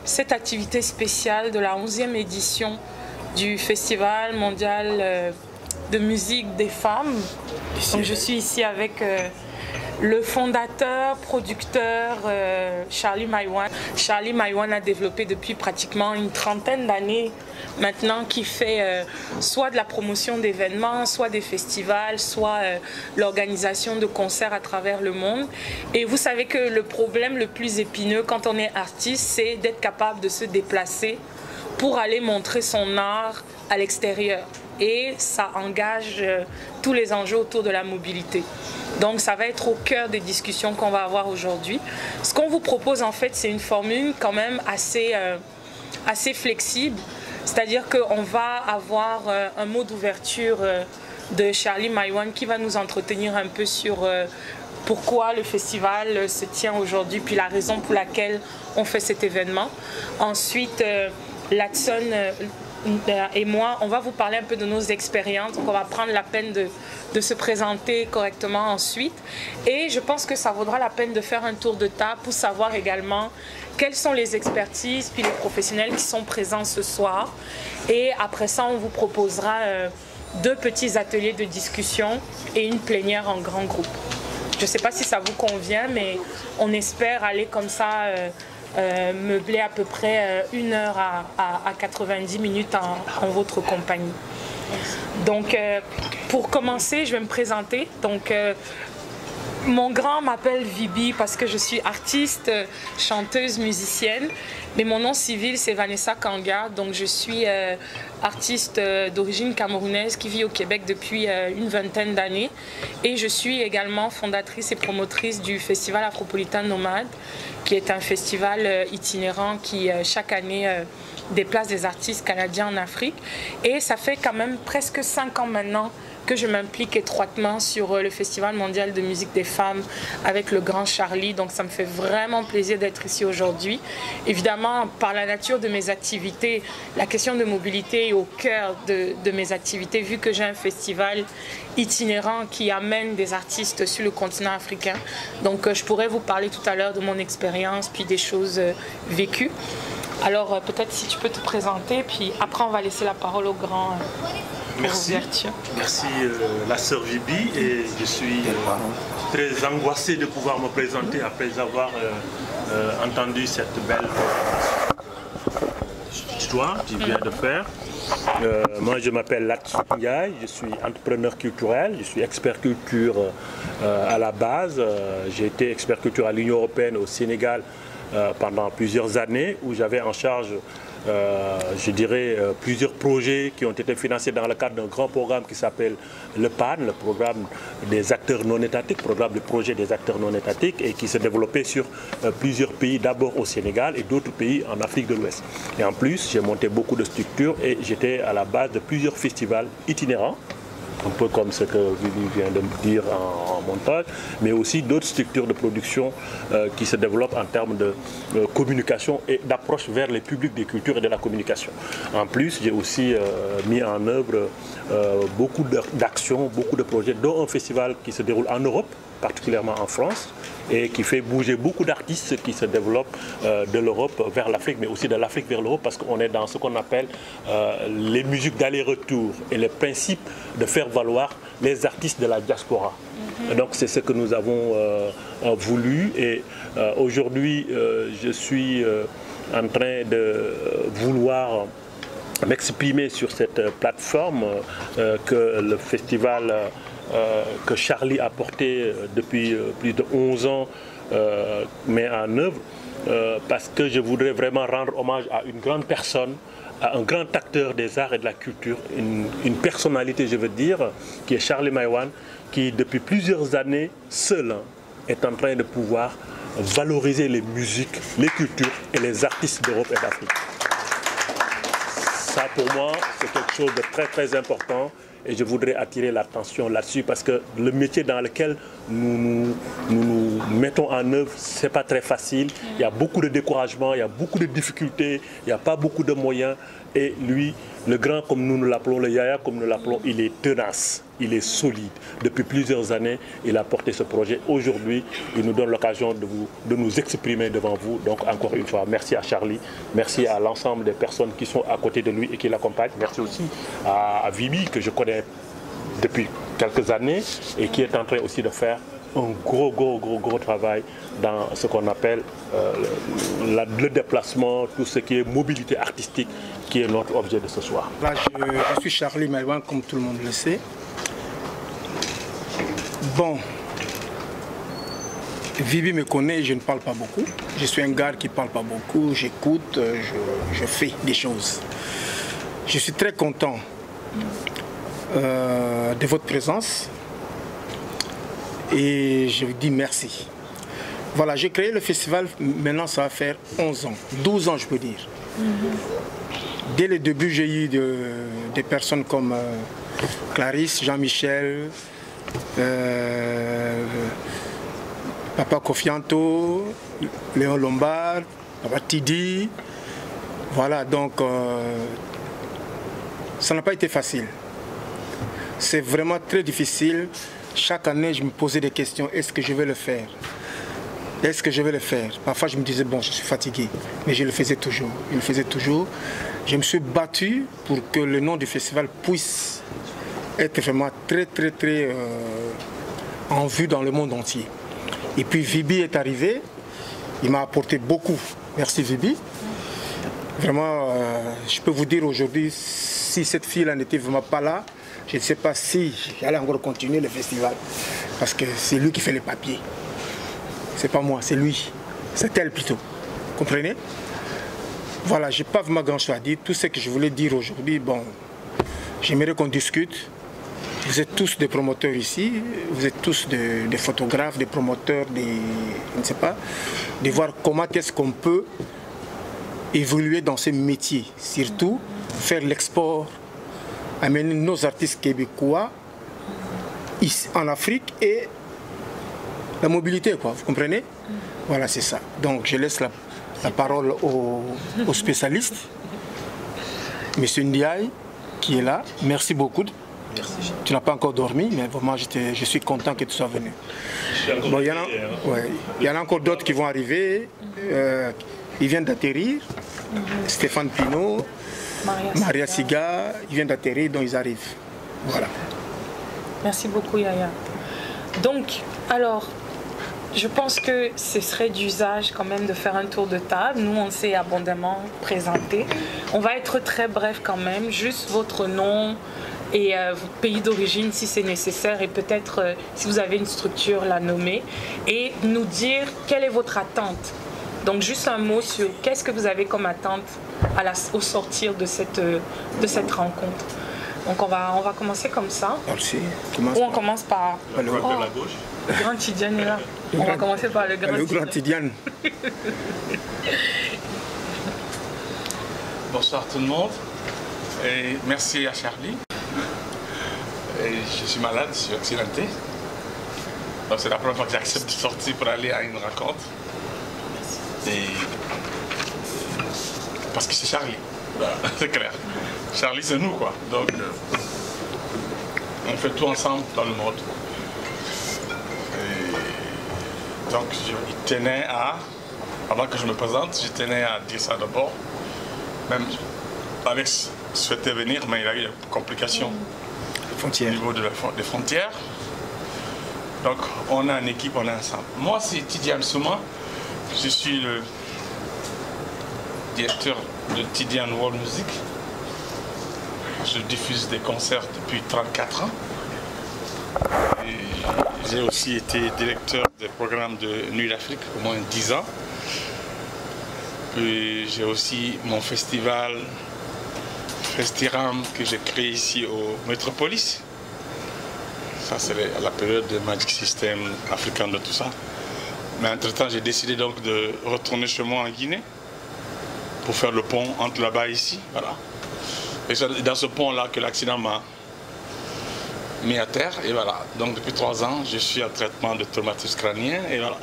cette activité spéciale de la 11e édition du Festival mondial de musique des femmes. Donc, je suis ici avec le fondateur, producteur Charlie Maïwan. Charlie Maïwan a développé depuis pratiquement une trentaine d'années maintenant qui fait soit de la promotion d'événements, soit des festivals, soit l'organisation de concerts à travers le monde. Et vous savez que le problème le plus épineux quand on est artiste, c'est d'être capable de se déplacer pour aller montrer son art à l'extérieur. Et ça engage tous les enjeux autour de la mobilité. Donc ça va être au cœur des discussions qu'on va avoir aujourd'hui. Ce qu'on vous propose en fait, c'est une formule quand même assez flexible. C'est-à-dire qu'on va avoir un mot d'ouverture de Charlie Maïwan qui va nous entretenir un peu sur pourquoi le festival se tient aujourd'hui, puis la raison pour laquelle on fait cet événement. Ensuite, Latson et moi, on va vous parler un peu de nos expériences. Donc on va prendre la peine de se présenter correctement ensuite. Et je pense que ça vaudra la peine de faire un tour de table pour savoir également quelles sont les expertises puis les professionnels qui sont présents ce soir. Et après ça, on vous proposera 2 petits ateliers de discussion et une plénière en grand groupe. Je ne sais pas si ça vous convient, mais on espère aller comme ça meubler à peu près 1 heure à 90 minutes en votre compagnie. Donc, pour commencer, je vais me présenter. Donc, mon grand m'appelle Vibi parce que je suis artiste, chanteuse, musicienne. Mais mon nom civil, c'est Vanessa Kanga. Donc, je suis artiste d'origine camerounaise qui vit au Québec depuis une vingtaine d'années. Et je suis également fondatrice et promotrice du Festival Afropolitain Nomade, qui est un festival itinérant qui, chaque année, déplace des artistes canadiens en Afrique. Et ça fait quand même presque 5 ans maintenant que je m'implique étroitement sur le Festival mondial de musique des femmes avec le grand Charlie. Donc ça me fait vraiment plaisir d'être ici aujourd'hui. Évidemment, par la nature de mes activités, la question de mobilité est au cœur de mes activités, vu que j'ai un festival itinérant qui amène des artistes sur le continent africain. Donc je pourrais vous parler tout à l'heure de mon expérience, puis des choses vécues. Alors peut-être si tu peux te présenter, puis après on va laisser la parole au grand. Merci, merci la sœur Vibi, et je suis très angoissé de pouvoir me présenter après avoir entendu cette belle histoire que tu viens de faire. Moi je m'appelle Latson Ndiaye, je suis entrepreneur culturel, je suis expert culture à la base. J'ai été expert culture à l'Union européenne au Sénégal pendant plusieurs années, où j'avais en charge je dirais plusieurs projets qui ont été financés dans le cadre d'un grand programme qui s'appelle le PAN, le programme des acteurs non étatiques, programme de projet des acteurs non étatiques, et qui s'est développé sur plusieurs pays, d'abord au Sénégal et d'autres pays en Afrique de l'Ouest. Et en plus, j'ai monté beaucoup de structures et j'étais à la base de plusieurs festivals itinérants, un peu comme ce que Vivi vient de me dire en montage, mais aussi d'autres structures de production qui se développent en termes de communication et d'approche vers les publics des cultures et de la communication. En plus, j'ai aussi mis en œuvre beaucoup d'actions, beaucoup de projets, dont un festival qui se déroule en Europe, particulièrement en France, et qui fait bouger beaucoup d'artistes qui se développent de l'Europe vers l'Afrique, mais aussi de l'Afrique vers l'Europe, parce qu'on est dans ce qu'on appelle les musiques d'aller-retour et le principe de faire valoir les artistes de la diaspora. Donc c'est ce que nous avons voulu, et aujourd'hui je suis en train de vouloir m'exprimer sur cette plateforme que le festival que Charlie a porté depuis plus de 11 ans met en œuvre, parce que je voudrais vraiment rendre hommage à une grande personne, à un grand acteur des arts et de la culture, une personnalité, je veux dire, qui est Charlie Maïwan, qui depuis plusieurs années, seul, est en train de pouvoir valoriser les musiques, les cultures et les artistes d'Europe et d'Afrique. Ça, pour moi, c'est quelque chose de très très important. Et je voudrais attirer l'attention là-dessus, parce que le métier dans lequel nous mettons en œuvre, ce n'est pas très facile. Il y a beaucoup de découragement, il y a beaucoup de difficultés, il n'y a pas beaucoup de moyens. Et lui, Le grand, comme nous l'appelons, le Yaya, comme nous l'appelons, il est tenace, il est solide. Depuis plusieurs années, il a porté ce projet. Aujourd'hui, il nous donne l'occasion de nous exprimer devant vous. Donc, encore une fois, merci à Charlie, merci à l'ensemble des personnes qui sont à côté de lui et qui l'accompagnent. Merci aussi à Vibi, que je connais depuis quelques années et qui est en train aussi de faire un gros travail dans ce qu'on appelle le déplacement, tout ce qui est mobilité artistique, qui est notre objet de ce soir. Là, je suis Charlie Maïwan, comme tout le monde le sait. Bon, Vibi me connaît, je ne parle pas beaucoup. Je suis un gars qui ne parle pas beaucoup, j'écoute, je fais des choses. Je suis très content de votre présence. Et je vous dis merci. Voilà, j'ai créé le festival, maintenant ça va faire 11 ans, 12 ans je peux dire. Dès le début, j'ai eu des personnes comme Clarisse, Jean-Michel, Papa Kofianto, Léon Lombard, Papa Tidi. Voilà, donc ça n'a pas été facile. C'est vraiment très difficile. Chaque année, je me posais des questions. Est-ce que je vais le faire? Est-ce que je vais le faire? Parfois, je me disais, bon, je suis fatigué. Mais je le faisais toujours. Je le faisais toujours. Je me suis battu pour que le nom du festival puisse être vraiment très en vue dans le monde entier. Et puis, Vibi est arrivé. Il m'a apporté beaucoup. Merci, Vibi. Vraiment, je peux vous dire aujourd'hui, si cette fille-là n'était vraiment pas là, je ne sais pas si j'allais encore continuer le festival. Parce que c'est lui qui fait les papiers. C'est pas moi, c'est lui. C'est elle plutôt. Comprenez? Voilà, je n'ai pas vraiment grand chose à dire. Tout ce que je voulais dire aujourd'hui, bon, j'aimerais qu'on discute. Vous êtes tous des promoteurs ici. Vous êtes tous des photographes, des promoteurs, je ne sais pas. De voir comment est-ce qu'on peut évoluer dans ce métier. Surtout, faire l'export, amener nos artistes québécois ici, en Afrique et la mobilité, quoi, vous comprenez? Voilà, c'est ça. Donc je laisse la parole aux spécialistes. Monsieur Ndiaye, qui est là, merci beaucoup. Merci. Tu n'as pas encore dormi, mais vraiment je suis content que tu sois venu. Bon, il y en a encore d'autres qui vont arriver. Ils viennent d'atterrir. Stéphane Pinault, Maria Siga, ils viennent d'atterrir, donc ils arrivent. Voilà. Merci beaucoup, Yaya. Donc, alors, je pense que ce serait d'usage quand même de faire un tour de table. Nous, on s'est abondamment présenté. On va être très bref quand même, juste votre nom et votre pays d'origine si c'est nécessaire et peut-être si vous avez une structure, la nommer et nous dire quelle est votre attente. Donc juste un mot sur qu'est-ce que vous avez comme attente au sortir de cette rencontre. Donc on va commencer comme ça. Merci. Ou on commence par le grand Tidiane est là. On va commencer par le grand Tidiane. Bonsoir tout le monde. Et merci à Charlie. Et je suis malade, je suis accidenté. Donc c'est la première fois que j'accepte de sortir pour aller à une rencontre. Et parce que c'est Charlie, voilà, c'est clair. Charlie c'est nous quoi, donc on fait tout ensemble dans le monde. Et donc il tenait avant que je me présente, je tenais à dire ça d'abord. Même Alex souhaitait venir mais il a eu des complications au niveau des frontières. Donc on a une équipe, on est ensemble. Moi c'est Tidiane Souma. Je suis le directeur de Tidiane World Music. Je diffuse des concerts depuis 34 ans. J'ai aussi été directeur des programmes de Nuit d'Afrique au moins 10 ans. Puis j'ai aussi mon festival Festiram que j'ai créé ici au Metropolis. Ça c'est la période de Magic System, African de tout ça. Mais entre-temps, j'ai décidé donc de retourner chez moi en Guinée pour faire le pont entre là-bas et ici. Voilà. Et c'est dans ce pont-là que l'accident m'a mis à terre. Et voilà. Donc depuis 3 ans, je suis en traitement de traumatisme crânien. Et voilà.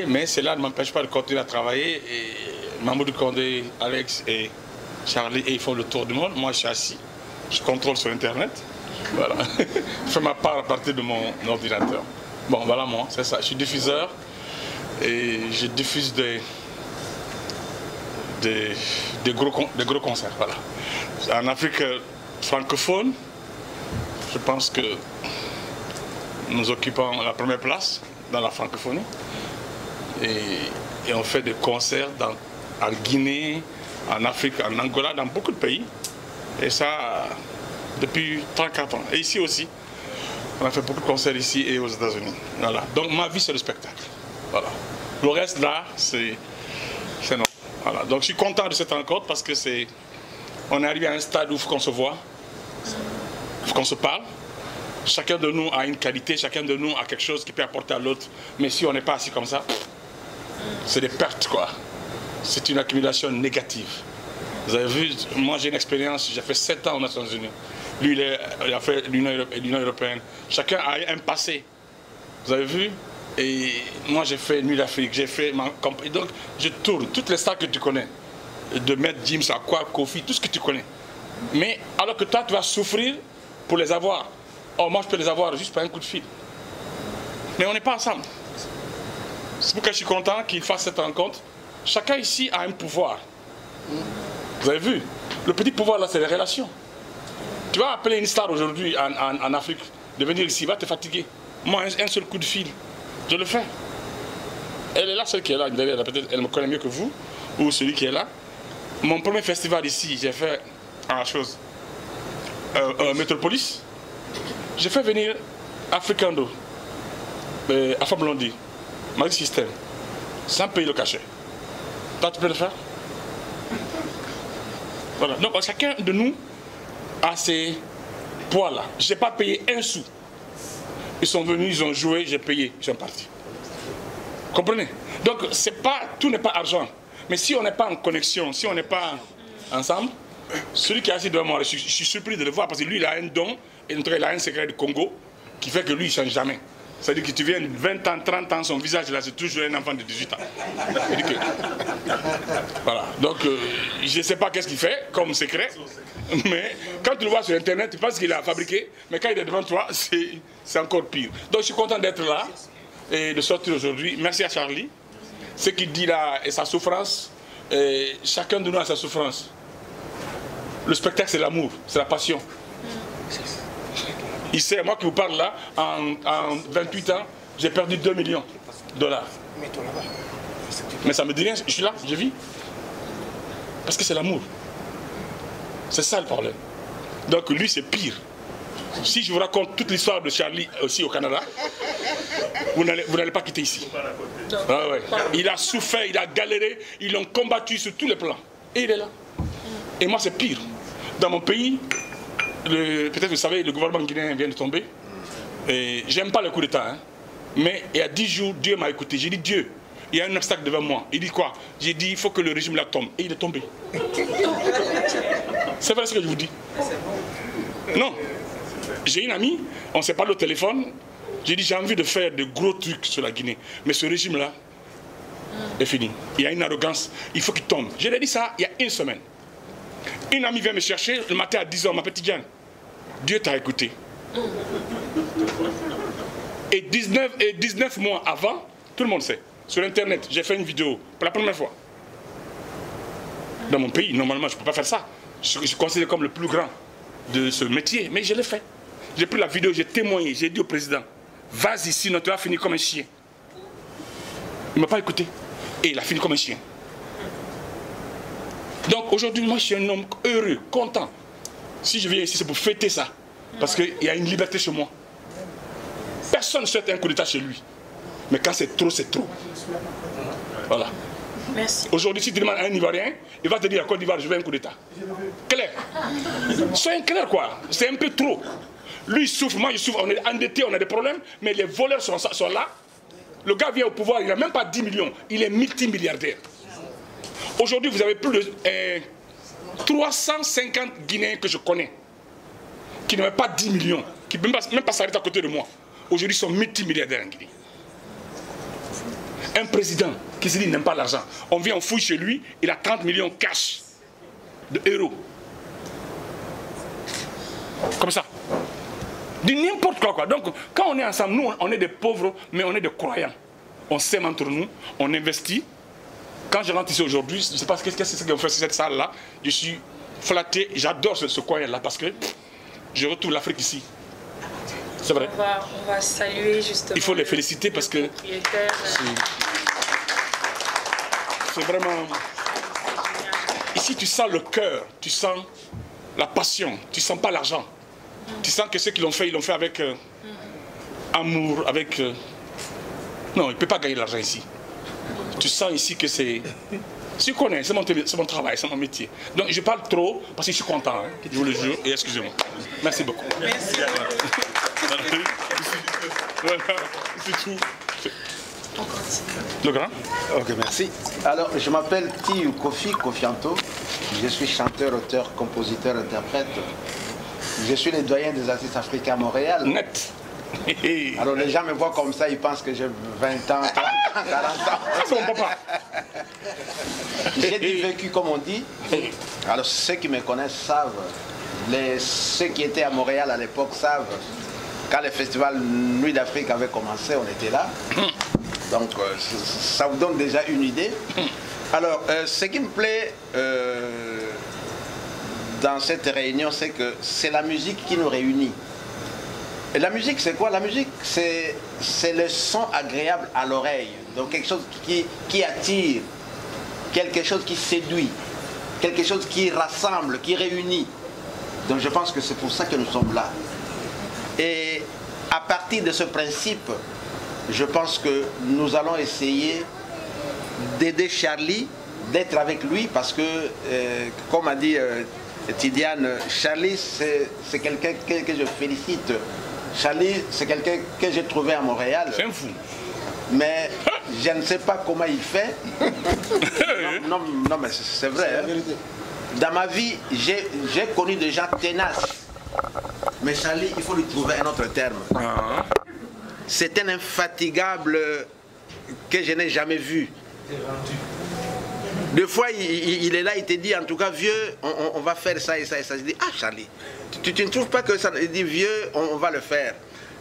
Mais cela ne m'empêche pas de continuer à travailler. Et Mamoudou Kondé, Alex et Charlie, et ils font le tour du monde. Moi, je suis assis. Je contrôle sur Internet. Voilà. Je fais ma part à partir de mon ordinateur. Bon, voilà moi, c'est ça. Je suis diffuseur et je diffuse des gros concerts. Voilà. En Afrique francophone, je pense que nous occupons la première place dans la francophonie. Et on fait des concerts en Guinée, en Afrique, en Angola, dans beaucoup de pays. Et ça, depuis 34 ans. Et ici aussi, on a fait beaucoup de concerts ici et aux États-Unis. Voilà. Donc ma vie, c'est le spectacle. Voilà. Le reste là, c'est non. Voilà. Donc je suis content de cette rencontre parce que on est arrivé à un stade où il faut qu'on se voit, il faut qu'on se parle. Chacun de nous a une qualité, chacun de nous a quelque chose qui peut apporter à l'autre. Mais si on n'est pas assis comme ça, c'est des pertes, quoi. C'est une accumulation négative. Vous avez vu, moi j'ai une expérience, j'ai fait 7 ans aux Nations Unies. Lui, il a fait l'Union Européenne. Chacun a un passé. Vous avez vu? Et moi j'ai fait Nuit d'Afrique, j'ai fait ma compagnie. Donc je tourne, toutes les stars que tu connais. De Maître James, Aqua, Kofi, tout ce que tu connais. Mais alors que toi tu vas souffrir pour les avoir. Oh, moi je peux les avoir juste par un coup de fil. Mais on n'est pas ensemble. C'est pourquoi je suis content qu'il fasse cette rencontre. Chacun ici a un pouvoir. Vous avez vu? Le petit pouvoir là, c'est les relations. Tu vas appeler une star aujourd'hui en Afrique, de venir ici, il va te fatiguer. Moi, un seul coup de fil, je le fais. Elle est là, celle qui est là, peut-être elle me connaît mieux que vous, ou celui qui est là. Mon premier festival ici, j'ai fait Métropolis. J'ai fait venir Africando, Afro Blondie, Magic System, sans payer le cachet. Toi, tu peux le faire? Voilà. Donc, chacun de nous a ces poids-là. Je n'ai pas payé un sou. Ils sont venus, ils ont joué, j'ai payé, ils sont partis. Comprenez? Donc, tout n'est pas argent. Mais si on n'est pas en connexion, si on n'est pas ensemble, celui qui est assis devant moi, je suis surpris de le voir parce que lui, il a un don, et il a un secret du Congo qui fait que lui, il ne change jamais. C'est-à-dire que tu viens 20 ans, 30 ans, son visage là, c'est toujours un enfant de 18 ans. Voilà. Donc, je ne sais pas qu'est-ce qu'il fait comme secret, mais quand tu le vois sur Internet, tu penses qu'il a fabriqué, mais quand il est devant toi, c'est encore pire. Donc, je suis content d'être là et de sortir aujourd'hui. Merci à Charlie. Ce qu'il dit là est sa souffrance. Et chacun de nous a sa souffrance. Le spectacle, c'est l'amour, c'est la passion. Il sait, moi qui vous parle là, en 28 ans, j'ai perdu 2 millions de $. Mais ça me dit rien, je suis là, je vis. Parce que c'est l'amour. C'est ça le problème. Donc lui, c'est pire. Si je vous raconte toute l'histoire de Charlie aussi au Canada, vous n'allez pas quitter ici. Ah ouais. Il a souffert, il a galéré, ils l'ont combattu sur tous les plans. Et il est là. Et moi, c'est pire. Dans mon pays, peut-être vous savez, le gouvernement guinéen vient de tomber. Et j'aime pas le coup d'État. Hein. Mais il y a 10 jours, Dieu m'a écouté. J'ai dit, Dieu, il y a un obstacle devant moi. Il dit quoi? J'ai dit, il faut que le régime là tombe. Et il est tombé. C'est vrai ce que je vous dis. Non. J'ai une amie, on s'est parlé au téléphone. J'ai dit, j'ai envie de faire de gros trucs sur la Guinée. Mais ce régime-là est fini. Il y a une arrogance. Il faut qu'il tombe. Je l'ai dit ça il y a 1 semaine. Une amie vient me chercher le matin à 10 h, ma petite Diane. Dieu t'a écouté. Et 19 mois avant, tout le monde sait, sur Internet, j'ai fait une vidéo pour la première fois. Dans mon pays, normalement, je ne peux pas faire ça. Je suis considéré comme le plus grand de ce métier, mais je l'ai fait. J'ai pris la vidéo, j'ai témoigné, j'ai dit au président, vas-y, sinon tu vas finir comme un chien. Il ne m'a pas écouté. Et il a fini comme un chien. Donc aujourd'hui, moi je suis un homme heureux, content. Si je viens ici, c'est pour fêter ça. Parce qu'il y a une liberté chez moi. Personne ne souhaite un coup d'État chez lui. Mais quand c'est trop, c'est trop. Voilà. Merci. Aujourd'hui, si tu demandes à un Ivoirien, il va te dire à Côte d'Ivoire, je veux un coup d'État. Clair. Soyez clair quoi. C'est un peu trop. Lui il souffre, moi je souffre, on est endetté, on a des problèmes, mais les voleurs sont là. Le gars vient au pouvoir, il n'a même pas 10 millions, il est multimilliardaire. Aujourd'hui, vous avez plus de 350 Guinéens que je connais, qui n'avaient pas 10 millions, qui ne même pas s'arrêter à côté de moi. Aujourd'hui, ils sont multimilliardaires en Guinée. Un président qui se dit qu'il n'aime pas l'argent, on vient, on fouille chez lui, il a 30 millions cash. de héros. Comme ça. De n'importe quoi. Donc, quand on est ensemble, nous, on est des pauvres, mais on est des croyants. On s'aime entre nous, on investit. Quand je rentre ici aujourd'hui, je ne sais pas qu'est-ce qu'on fait sur cette salle-là. Je suis flatté, j'adore ce coin-là parce que je retrouve l'Afrique ici. C'est vrai. On va saluer justement. Il faut les féliciter parce que c'est vraiment... Ici, tu sens le cœur, tu sens la passion, tu ne sens pas l'argent. Tu sens que ce qu'ils l'ont fait, ils l'ont fait avec amour, avec... Non, il ne peut pas gagner de l'argent ici. Tu sens ici que c'est... Je connais, c'est mon travail, c'est mon métier. Donc je parle trop parce que je suis content, hein, je vous le jure, et excusez-moi. Merci beaucoup. Merci. Voilà, c'est tout. Le grand? Ok, merci. Alors, je m'appelle Tiyu Kofi Kofianto. Je suis chanteur, auteur, compositeur, interprète. Je suis le doyen des artistes africains à Montréal. Net. Alors, les gens me voient comme ça, ils pensent que j'ai 20 ans, 30 ans, 40 ans. C'est mon papa. J'ai du vécu, comme on dit. Alors, ceux qui me connaissent savent. Ceux qui étaient à Montréal à l'époque savent. Quand le festival Nuit d'Afrique avait commencé, on était là. Donc, ça vous donne déjà une idée. Alors, ce qui me plaît dans cette réunion, c'est que c'est la musique qui nous réunit. Et la musique, c'est quoi? La musique, c'est le son agréable à l'oreille. Donc, quelque chose qui attire, quelque chose qui séduit, quelque chose qui rassemble, qui réunit. Donc, je pense que c'est pour ça que nous sommes là. Et à partir de ce principe, je pense que nous allons essayer d'aider Charlie, d'être avec lui, parce que, comme a dit Tidiane, Charlie, c'est quelqu'un que je félicite. Charlie, c'est quelqu'un que j'ai trouvé à Montréal. C'est un fou. Mais je ne sais pas comment il fait. Non, mais c'est vrai. Hein. Dans ma vie, j'ai connu des gens tenaces. Mais Charlie, il faut lui trouver un autre terme. C'est un infatigable que je n'ai jamais vu. Deux fois, il est là, il te dit, en tout cas, vieux, on va faire ça et ça et ça. Je dis, ah Charlie, tu ne trouves pas que ça... Il dit, vieux, on va le faire.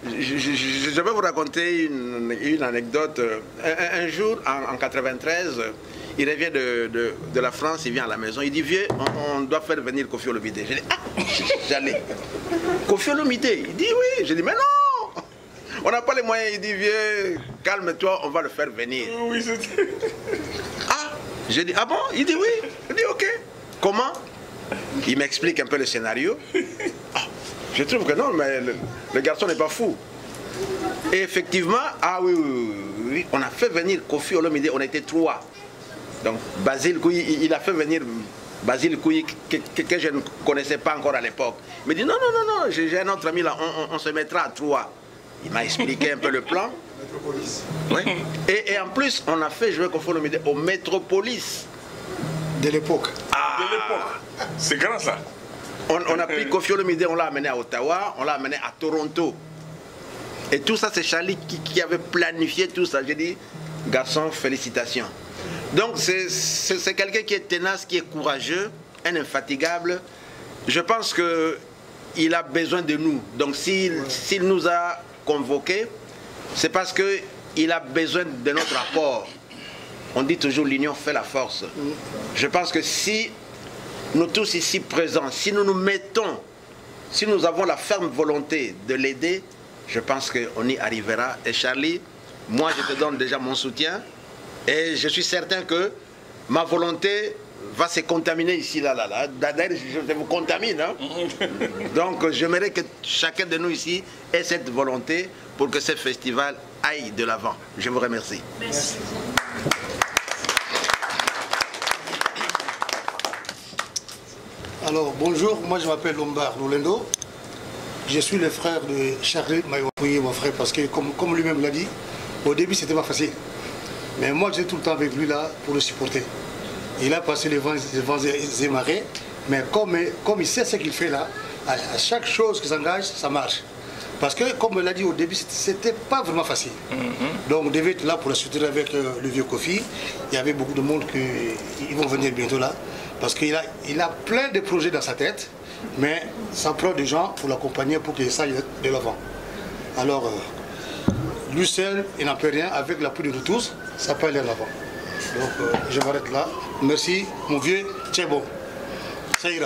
Je vais vous raconter une anecdote. Un jour, en 93, il revient de la France, il vient à la maison, il dit, vieux, on doit faire venir Koffi Olomide. Je dis, ah, j'allais. Koffi Olomide, il dit, oui. Je dis, mais non, on n'a pas les moyens. Il dit, vieux, calme-toi, on va le faire venir. Oui, c'était... Ah, je dis, ah bon? Il dit, oui. Je dis, ok. Comment? Il m'explique un peu le scénario. Ah, je trouve que non, mais le garçon n'est pas fou. Et effectivement, ah oui, on a fait venir Koffi Olomide, on était 3. Donc, Basile Kouyi, il a fait venir Basile Kouyi, que je ne connaissais pas encore à l'époque. Il me dit, non, j'ai un autre ami là, on se mettra à 3. Il m'a expliqué un peu le plan. Métropolis. Oui. Et en plus, on a fait jouer Koffi Olomide au Métropolis. De l'époque. Ah. De l'époque. C'est grand ça. On a pris Koffi Olomide, on l'a amené à Ottawa, on l'a amené à Toronto. Et tout ça, c'est Charlie qui avait planifié tout ça. J'ai dit, garçon, félicitations. Donc, c'est quelqu'un qui est tenace, qui est courageux, un infatigable. Je pense qu'il a besoin de nous. Donc, s'il nous a convoqués, c'est parce qu'il a besoin de notre apport. On dit toujours l'union fait la force. Je pense que si nous tous ici présents, si nous nous mettons, si nous avons la ferme volonté de l'aider, je pense qu'on y arrivera. Et Charlie, moi je te donne déjà mon soutien et je suis certain que ma volonté va se contaminer ici, là. D'ailleurs, je vous contamine. Hein? Donc j'aimerais que chacun de nous ici ait cette volonté pour que ce festival aille de l'avant. Je vous remercie. Merci. Alors, bonjour, moi je m'appelle Lombard Lolendo. Je suis le frère de Charlie Maïwapoui, mon frère, parce que comme lui-même l'a dit, au début c'était pas facile. Mais moi j'étais tout le temps avec lui là pour le supporter. Il a passé les vents et marées, mais comme il sait ce qu'il fait là, à chaque chose qui s'engage, ça marche. Parce que, comme on l'a dit au début, c'était pas vraiment facile. Donc on devait être là pour la soutenir avec le vieux Koffi. Il y avait beaucoup de monde qui vont venir bientôt là. Parce qu'il a plein de projets dans sa tête, mais ça prend des gens pour l'accompagner pour qu'il s'aille de l'avant. Alors, lui seul, il n'en peut rien. Avec l'appui de nous tous, ça peut aller de l'avant. Donc, je m'arrête là. Merci, mon vieux Tchebo. Ça ira.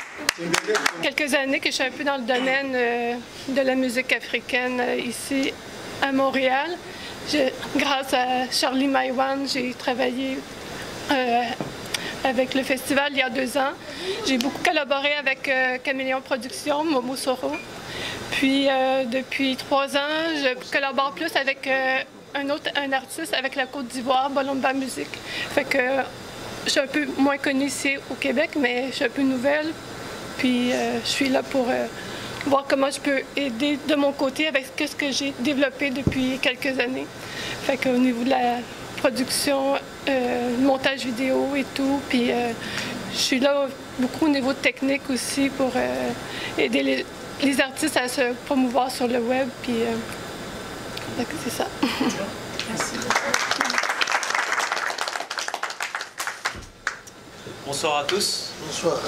Quelques années que je suis un peu dans le domaine de la musique africaine ici à Montréal. Grâce à Charlie Maïwan, j'ai travaillé avec le festival il y a 2 ans. J'ai beaucoup collaboré avec Caméléon Productions, Momo Soro. Puis depuis 3 ans, je collabore plus avec un artiste avec la Côte d'Ivoire, Bolomba Musique. Fait que je suis un peu moins connue ici au Québec, mais je suis un peu nouvelle. Puis je suis là pour voir comment je peux aider de mon côté avec ce que j'ai développé depuis quelques années. Fait qu'au niveau de la production, montage vidéo et tout, puis je suis là beaucoup au niveau technique aussi pour aider les artistes à se promouvoir sur le web, puis c'est ça. Merci. Bonsoir à tous. Bonsoir.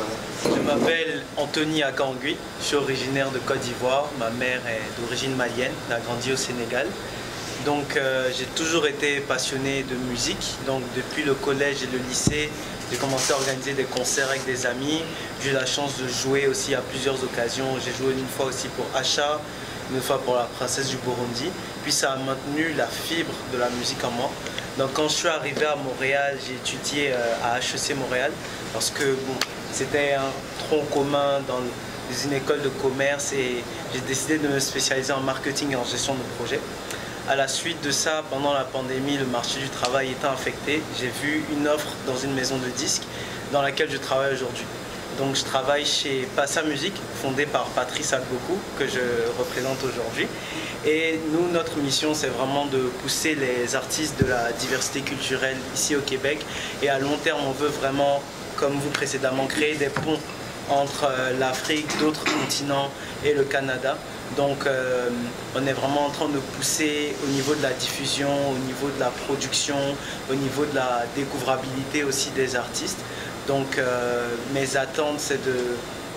Je m'appelle Anthony Akangui, je suis originaire de Côte d'Ivoire. Ma mère est d'origine malienne, elle a grandi au Sénégal. Donc j'ai toujours été passionné de musique. Donc depuis le collège et le lycée, j'ai commencé à organiser des concerts avec des amis. J'ai eu la chance de jouer aussi à plusieurs occasions. J'ai joué une fois aussi pour Acha, une fois pour la princesse du Burundi. Puis ça a maintenu la fibre de la musique en moi. Donc quand je suis arrivé à Montréal, j'ai étudié à HEC Montréal parce que bon, c'était un tronc commun dans une école de commerce et j'ai décidé de me spécialiser en marketing et en gestion de projet. À la suite de ça, pendant la pandémie, le marché du travail étant affecté, j'ai vu une offre dans une maison de disques dans laquelle je travaille aujourd'hui. Donc je travaille chez Passa Musique, fondée par Patrice Agbokou, que je représente aujourd'hui. Et nous, notre mission, c'est vraiment de pousser les artistes de la diversité culturelle ici au Québec. Et à long terme, on veut vraiment, comme vous précédemment, créer des ponts entre l'Afrique, d'autres continents et le Canada. Donc on est vraiment en train de pousser au niveau de la diffusion, au niveau de la production, au niveau de la découvrabilité aussi des artistes. Donc mes attentes, c'est de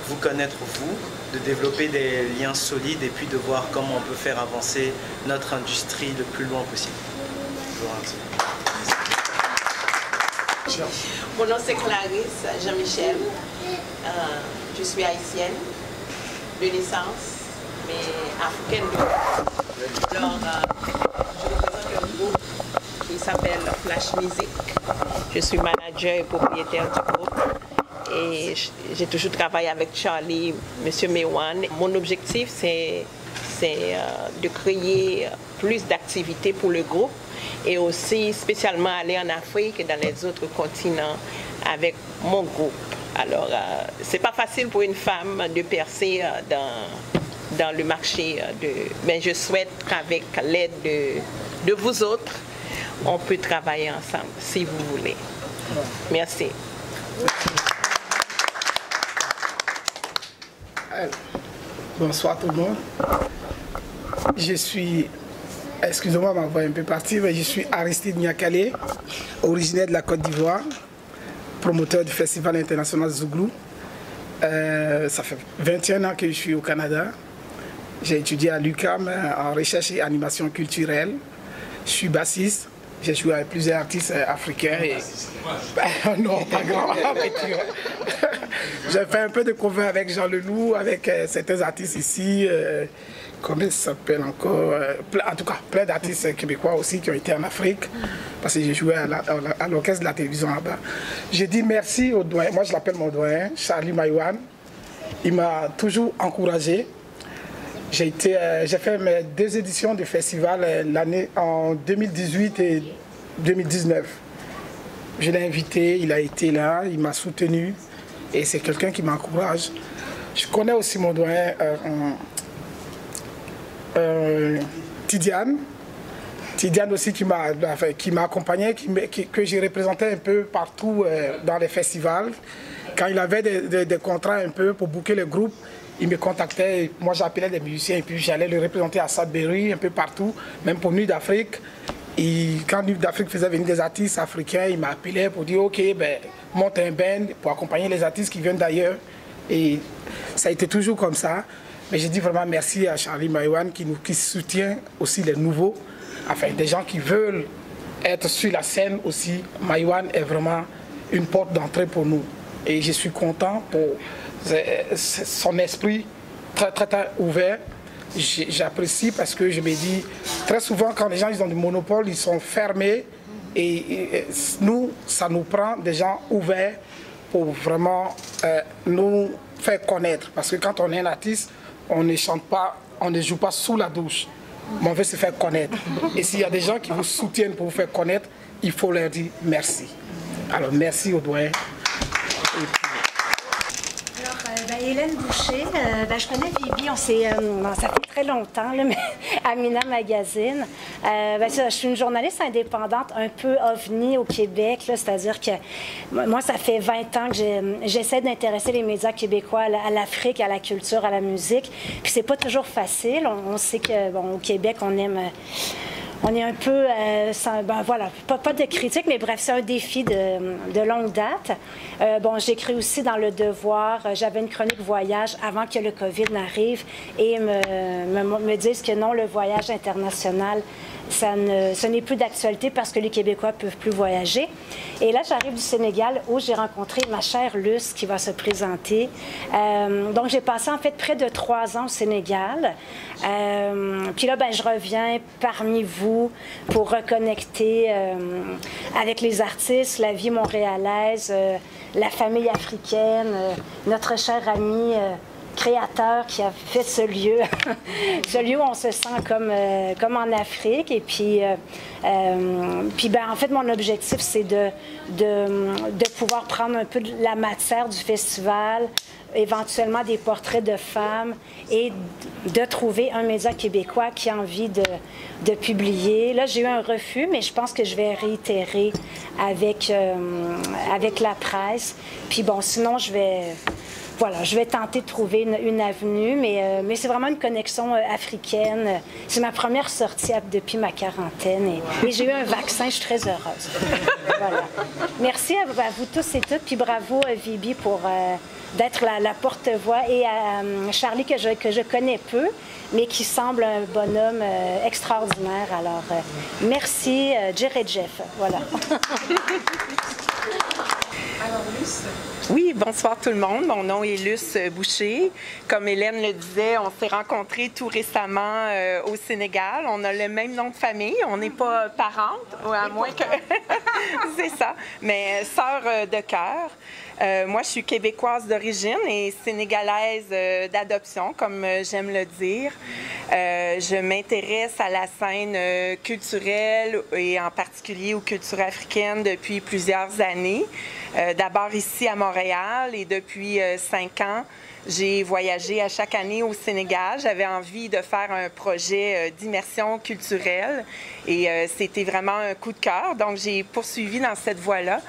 vous connaître vous, de développer des liens solides et puis de voir comment on peut faire avancer notre industrie le plus loin possible. Mon nom c'est Clarisse Jean-Michel. Je suis haïtienne de naissance, mais africaine de... Alors, je représente un groupe qui s'appelle Flash Music. Je suis manager et propriétaire du groupe. Et j'ai toujours travaillé avec Charlie, M. Mewan. Mon objectif, c'est de créer plus d'activités pour le groupe et aussi spécialement aller en Afrique et dans les autres continents avec mon groupe. Alors, c'est pas facile pour une femme de percer dans le marché, mais je souhaite qu'avec l'aide de vous autres, on peut travailler ensemble, si vous voulez. Merci. Bonsoir tout le monde. Je suis, excusez-moi ma voix est un peu partie, mais je suis Aristide Niakale, originaire de la Côte d'Ivoire, promoteur du Festival international Zouglou. Ça fait 21 ans que je suis au Canada. J'ai étudié à l'UQAM en recherche et animation culturelle. Je suis bassiste. J'ai joué avec plusieurs artistes africains. Et... non, pas grand. J'ai fait un peu de cover avec Jean Leloup, avec certains artistes ici. Comment ça s'appelle encore en tout cas, plein d'artistes québécois aussi qui ont été en Afrique. Parce que j'ai joué à l'orchestre de la télévision là-bas. J'ai dit merci au doyen. Moi, je l'appelle mon doyen, Charlie Maïwan. Il m'a toujours encouragé. J'ai fait mes 2 éditions du festival en 2018 et 2019. Je l'ai invité, il a été là, il m'a soutenu et c'est quelqu'un qui m'encourage. Je connais aussi mon doyen Tidiane. Tidiane aussi qui m'a accompagné, que j'ai représenté un peu partout dans les festivals. Quand il avait des contrats un peu pour booker le groupe, il me contactait, moi j'appelais des musiciens et puis j'allais le représenter à Sudbury, un peu partout, même pour Nuit d'Afrique. Et quand Nuit d'Afrique faisait venir des artistes africains, il m'appelait pour dire ok, ben, monte un band pour accompagner les artistes qui viennent d'ailleurs. Et ça a été toujours comme ça. Mais j'ai dit vraiment merci à Charlie Maïwan qui soutient aussi les nouveaux, enfin des gens qui veulent être sur la scène aussi. Maïwan est vraiment une porte d'entrée pour nous. Et je suis content pour son esprit très ouvert. J'apprécie parce que je me dis, très souvent quand les gens ils ont du monopole, ils sont fermés et nous, ça nous prend des gens ouverts pour vraiment nous faire connaître. Parce que quand on est un artiste, on ne chante pas, on ne joue pas sous la douche, mais on veut se faire connaître. Et s'il y a des gens qui vous soutiennent pour vous faire connaître, il faut leur dire merci. Alors merci au doyen. Hélène Boucher, je connais Vibi, ça fait très longtemps, là, mais Amina Magazine. Je suis une journaliste indépendante un peu ovni au Québec, c'est-à-dire que moi, ça fait 20 ans que j'essaie d'intéresser les médias québécois à l'Afrique, à la culture, à la musique. Puis c'est pas toujours facile. On sait que au Québec, on est un peu, voilà, pas de critique, mais bref, c'est un défi de longue date. J'écris aussi dans Le Devoir, j'avais une chronique voyage avant que le COVID n'arrive et me disent que non, le voyage international, ce n'est plus d'actualité parce que les Québécois ne peuvent plus voyager. Et là, j'arrive du Sénégal où j'ai rencontré ma chère Luce qui va se présenter. Donc, j'ai passé en fait près de 3 ans au Sénégal. Puis là, je reviens parmi vous pour reconnecter avec les artistes, la vie montréalaise, la famille africaine, notre cher ami créateur qui a fait ce lieu, ce lieu où on se sent comme en Afrique. Et puis, en fait, mon objectif, c'est de pouvoir prendre un peu de la matière du festival, éventuellement des portraits de femmes et de trouver un média québécois qui a envie de publier. Là, j'ai eu un refus, mais je pense que je vais réitérer avec la presse. Puis sinon, je vais tenter de trouver une avenue, mais c'est vraiment une connexion africaine. C'est ma première sortie depuis ma quarantaine et j'ai eu un vaccin, je suis très heureuse. Voilà. Merci à vous tous et toutes, puis bravo Vibi pour d'être la porte-voix et à Charlie que je connais peu, mais qui semble un bonhomme extraordinaire. Alors, merci, Jerry Jeff. Voilà. Alors, Luce. Oui, bonsoir tout le monde. Mon nom est Luce Boucher. Comme Hélène le disait, on s'est rencontrés tout récemment au Sénégal. On a le même nom de famille. On n'est pas parentes, à moins que... C'est ça. Mais sœurs de cœur. Moi, je suis québécoise d'origine et sénégalaise d'adoption, comme j'aime le dire. Je m'intéresse à la scène culturelle et en particulier aux cultures africaines depuis plusieurs années. D'abord ici à Montréal et depuis 5 ans, j'ai voyagé à chaque année au Sénégal. J'avais envie de faire un projet d'immersion culturelle et c'était vraiment un coup de cœur. Donc, j'ai poursuivi dans cette voie-là.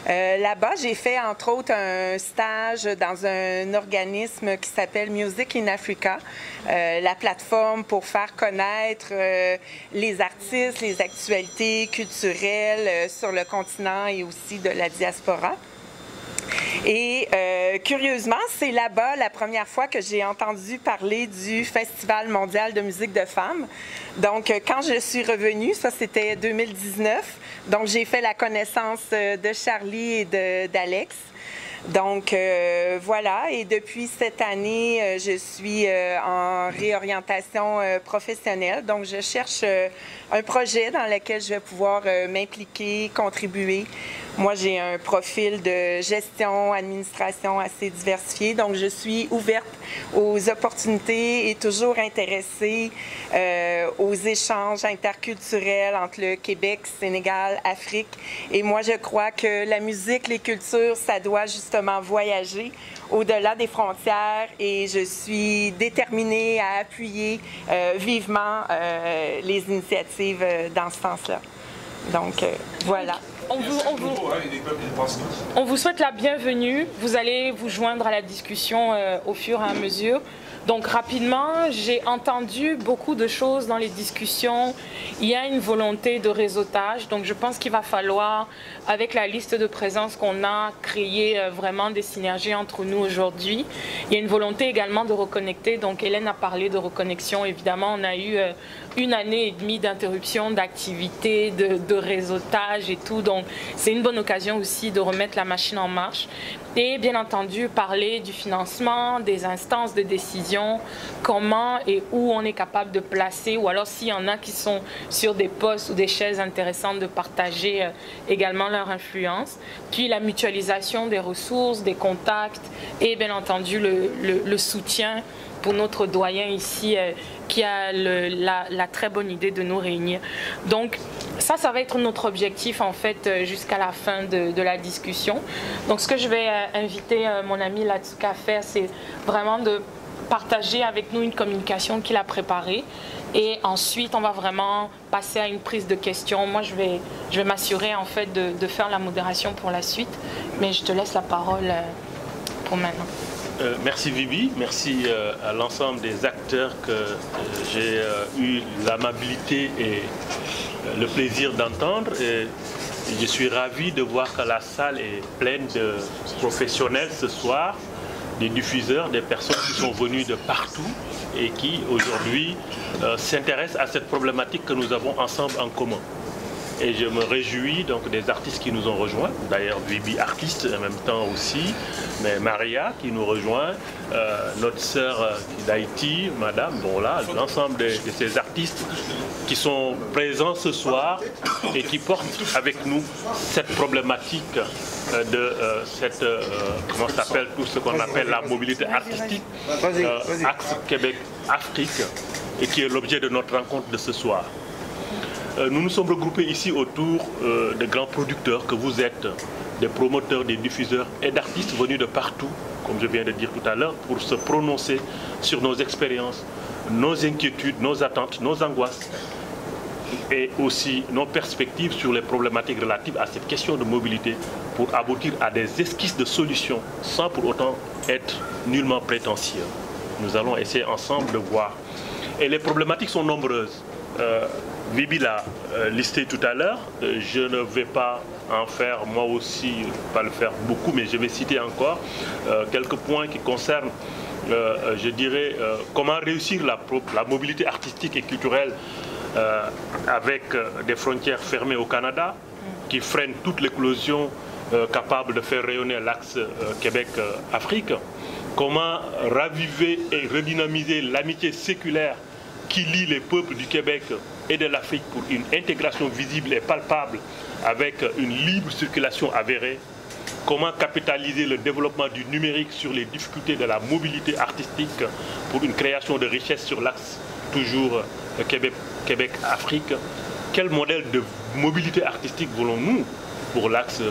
Là-bas, j'ai fait entre autres un stage dans un organisme qui s'appelle Music in Africa, la plateforme pour faire connaître les artistes, les actualités culturelles sur le continent et aussi de la diaspora. Et curieusement, c'est là-bas la première fois que j'ai entendu parler du Festival mondial de musique de femmes. Donc, quand je suis revenue, ça c'était 2019, donc j'ai fait la connaissance de Charlie et d'Alex. Donc, voilà, et depuis cette année, je suis en réorientation professionnelle. Donc, je cherche un projet dans lequel je vais pouvoir m'impliquer, contribuer. Moi, j'ai un profil de gestion, administration assez diversifié, donc je suis ouverte aux opportunités et toujours intéressée aux échanges interculturels entre le Québec, Sénégal, Afrique. Et moi, je crois que la musique, les cultures, ça doit justement voyager au-delà des frontières et je suis déterminée à appuyer vivement les initiatives dans ce sens-là. Donc, voilà. On vous souhaite la bienvenue. Vous allez vous joindre à la discussion au fur et à mesure. Donc rapidement, j'ai entendu beaucoup de choses dans les discussions. Il y a une volonté de réseautage, donc je pense qu'il va falloir, avec la liste de présence qu'on a, créer vraiment des synergies entre nous aujourd'hui. Il y a une volonté également de reconnecter, donc Hélène a parlé de reconnexion, évidemment on a eu 1 année et demie d'interruption d'activité, de réseautage et tout, donc c'est une bonne occasion aussi de remettre la machine en marche. Et bien entendu, parler du financement, des instances de décision, comment et où on est capable de placer, ou alors s'il y en a qui sont sur des postes ou des chaises intéressantes, de partager également leur influence. Puis la mutualisation des ressources, des contacts et bien entendu le soutien pour notre doyen ici qui a la très bonne idée de nous réunir. Donc ça va être notre objectif en fait jusqu'à la fin de la discussion. Donc ce que je vais inviter mon ami Latsuka à faire, c'est vraiment de partager avec nous une communication qu'il a préparée. Et ensuite, on va vraiment passer à une prise de questions. Moi, je vais m'assurer en fait de faire la modération pour la suite. Mais je te laisse la parole pour maintenant. Merci Vibi, merci à l'ensemble des acteurs que j'ai eu l'amabilité et le plaisir d'entendre. Je suis ravi de voir que la salle est pleine de professionnels ce soir, des diffuseurs, des personnes qui sont venues de partout et qui aujourd'hui s'intéressent à cette problématique que nous avons ensemble en commun. Et je me réjouis donc des artistes qui nous ont rejoints, d'ailleurs Vibi artiste en même temps aussi, mais Maria qui nous rejoint, notre sœur d'Haïti, madame, bon là, l'ensemble de ces artistes qui sont présents ce soir et qui portent avec nous cette problématique de cette, comment s'appelle tout ce qu'on appelle la mobilité artistique, Axe Québec-Afrique, et qui est l'objet de notre rencontre de ce soir. Nous nous sommes regroupés ici autour de grands producteurs que vous êtes, des promoteurs, des diffuseurs et d'artistes venus de partout, comme je viens de dire tout à l'heure, pour se prononcer sur nos expériences, nos inquiétudes, nos attentes, nos angoisses et aussi nos perspectives sur les problématiques relatives à cette question de mobilité pour aboutir à des esquisses de solutions sans pour autant être nullement prétentieux. Nous allons essayer ensemble de voir. Et les problématiques sont nombreuses. Vibi l'a listé tout à l'heure, je ne vais pas en faire moi aussi, pas le faire beaucoup, mais je vais citer encore quelques points qui concernent, je dirais, comment réussir la mobilité artistique et culturelle avec des frontières fermées au Canada, qui freinent toute l'éclosion capable de faire rayonner l'axe Québec-Afrique, comment raviver et redynamiser l'amitié séculaire qui lie les peuples du Québec et de l'Afrique pour une intégration visible et palpable avec une libre circulation avérée. Comment capitaliser le développement du numérique sur les difficultés de la mobilité artistique pour une création de richesse sur l'axe toujours Québec-Afrique. Quel modèle de mobilité artistique voulons-nous pour l'axe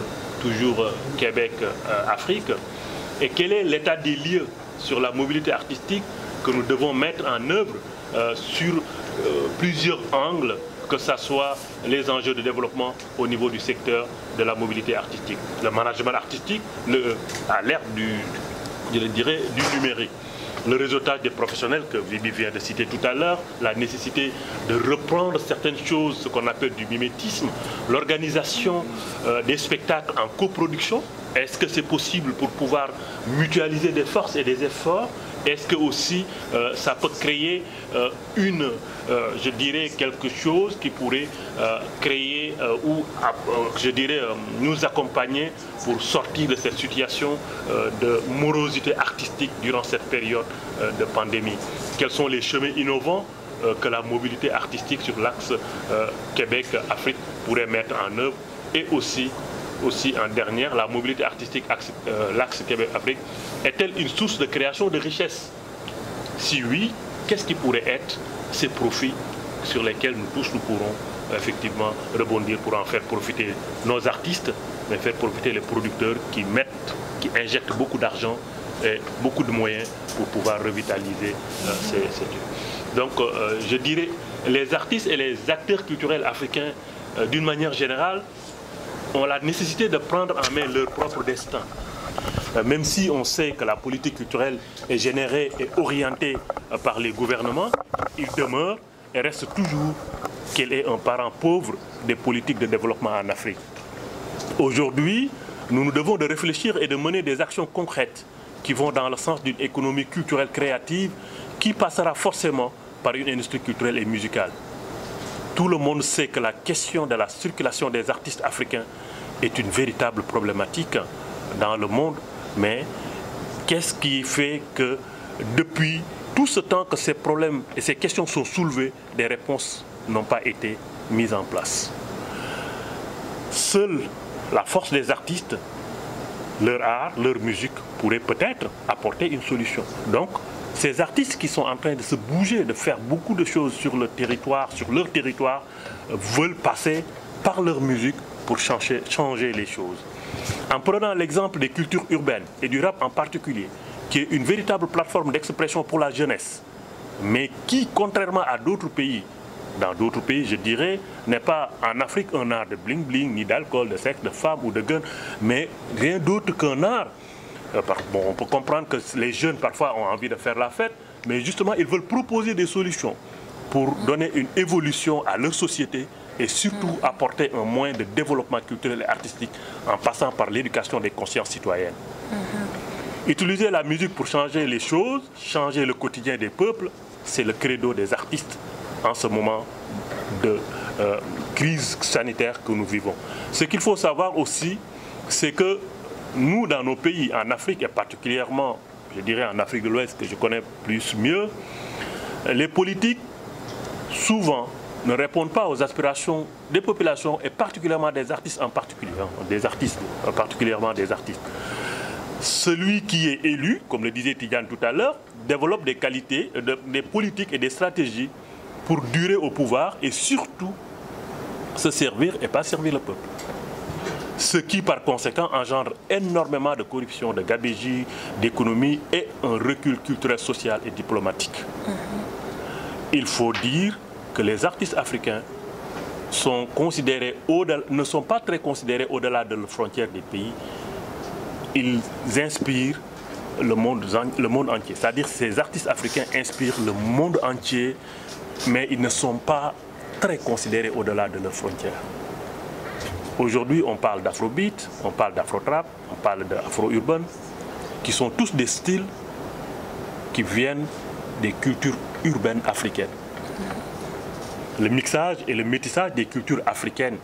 toujours Québec-Afrique? Et quel est l'état des lieux sur la mobilité artistique que nous devons mettre en œuvre sur plusieurs angles, que ce soit les enjeux de développement au niveau du secteur de la mobilité artistique, le management artistique à l'ère du numérique, le réseautage des professionnels que Vibi vient de citer tout à l'heure, la nécessité de reprendre certaines choses, ce qu'on appelle du mimétisme, l'organisation des spectacles en coproduction. Est-ce que c'est possible pour pouvoir mutualiser des forces et des efforts? Est-ce que aussi ça peut créer je dirais quelque chose qui pourrait créer ou je dirais nous accompagner pour sortir de cette situation de morosité artistique durant cette période de pandémie? Quels sont les chemins innovants que la mobilité artistique sur l'axe Québec-Afrique pourrait mettre en œuvre? Et aussi en dernière, la mobilité artistique l'axe Québec-Afrique est-elle une source de création de richesse? Si oui, qu'est-ce qui pourrait être ces profits sur lesquels nous tous nous pourrons effectivement rebondir pour en faire profiter nos artistes, mais faire profiter les producteurs qui injectent beaucoup d'argent et beaucoup de moyens pour pouvoir revitaliser ces lieux. Donc je dirais, les artistes et les acteurs culturels africains, d'une manière générale, ont la nécessité de prendre en main leur propre destin même si on sait que la politique culturelle est générée et orientée par les gouvernements, il demeure et reste toujours qu'elle est un parent pauvre des politiques de développement en Afrique. Aujourd'hui, nous devons de réfléchir et de mener des actions concrètes qui vont dans le sens d'une économie culturelle créative qui passera forcément par une industrie culturelle et musicale. Tout le monde sait que la question de la circulation des artistes africains est une véritable problématique dans le monde, mais qu'est-ce qui fait que depuis tout ce temps que ces problèmes et ces questions sont soulevées, des réponses n'ont pas été mises en place? Seule la force des artistes, leur art, leur musique pourrait peut-être apporter une solution. Donc, ces artistes qui sont en train de se bouger, de faire beaucoup de choses sur leur territoire, veulent passer par leur musique pour changer les choses. En prenant l'exemple des cultures urbaines et du rap en particulier, qui est une véritable plateforme d'expression pour la jeunesse, mais qui, contrairement à d'autres pays, dans d'autres pays, je dirais, n'est pas en Afrique un art de bling-bling, ni d'alcool, de sexe, de femmes ou de guns, mais rien d'autre qu'un art. Bon, on peut comprendre que les jeunes, parfois, ont envie de faire la fête, mais justement, ils veulent proposer des solutions pour donner une évolution à leur société et surtout apporter un moyen de développement culturel et artistique en passant par l'éducation des consciences citoyennes. Utiliser la musique pour changer les choses, changer le quotidien des peuples, c'est le credo des artistes en ce moment de crise sanitaire que nous vivons. Ce qu'il faut savoir aussi, c'est que nous, dans nos pays, en Afrique et particulièrement, je dirais en Afrique de l'Ouest, que je connais mieux, les politiques, souvent, ne répondent pas aux aspirations des populations et particulièrement des artistes en particulier, particulièrement des artistes. Celui qui est élu, comme le disait Tidjane tout à l'heure, développe des qualités, des politiques et des stratégies pour durer au pouvoir et surtout se servir et pas servir le peuple. Ce qui, par conséquent, engendre énormément de corruption, de gabegie, d'économie et un recul culturel, social et diplomatique. Il faut dire que les artistes africains sont considérés ne sont pas très considérés au-delà de la frontière des pays. Ils inspirent le monde entier. C'est-à-dire que ces artistes africains inspirent le monde entier, mais ils ne sont pas très considérés au-delà de leurs frontières. Aujourd'hui, on parle d'afrobeat, on parle d'afro-trap, on parle d'afro-urban, qui sont tous des styles qui viennent des cultures urbaines africaines. Le mixage et le métissage des cultures africaines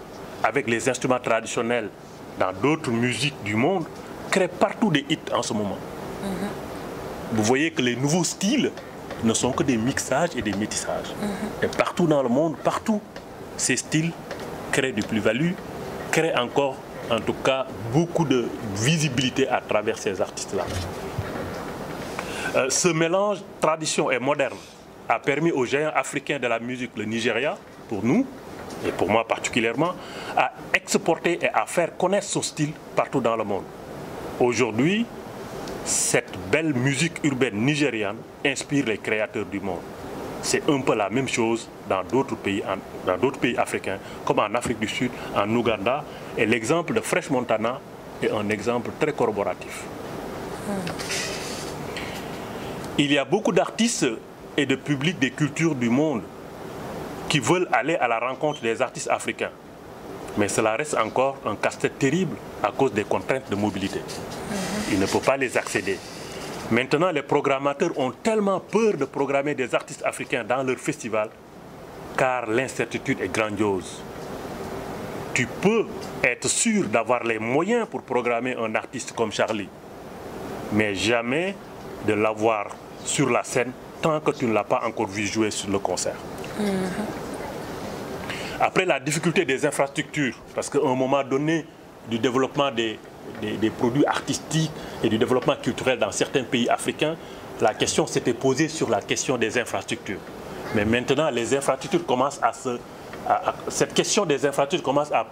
avec les instruments traditionnels dans d'autres musiques du monde crée partout des hits en ce moment. Vous voyez que les nouveaux styles ne sont que des mixages et des métissages. Et partout dans le monde, partout, ces styles créent du plus-value, créent encore, en tout cas, beaucoup de visibilité à travers ces artistes-là. Ce mélange tradition et moderne a permis aux géants africains de la musique, le Nigeria, pour nous, et pour moi particulièrement, à exporter et à faire connaître son style partout dans le monde. Aujourd'hui, cette belle musique urbaine nigériane inspire les créateurs du monde. C'est un peu la même chose dans d'autres pays africains, comme en Afrique du Sud, en Ouganda. Et l'exemple de Fresh Montana est un exemple très corroboratif. Il y a beaucoup d'artistes et de publics des cultures du monde qui veulent aller à la rencontre des artistes africains. Mais cela reste encore un casse-tête terrible à cause des contraintes de mobilité. Ils ne peuvent pas les accéder. Maintenant, les programmateurs ont tellement peur de programmer des artistes africains dans leur festival car l'incertitude est grandiose. Tu peux être sûr d'avoir les moyens pour programmer un artiste comme Charlie, mais jamais de l'avoir sur la scène tant que tu ne l'as pas encore vu jouer sur le concert. Après, la difficulté des infrastructures, parce qu'à un moment donné du développement des produits artistiques et du développement culturel dans certains pays africains, la question s'était posée sur la question des infrastructures. Mais maintenant, les infrastructures commencent cette question des infrastructures commence à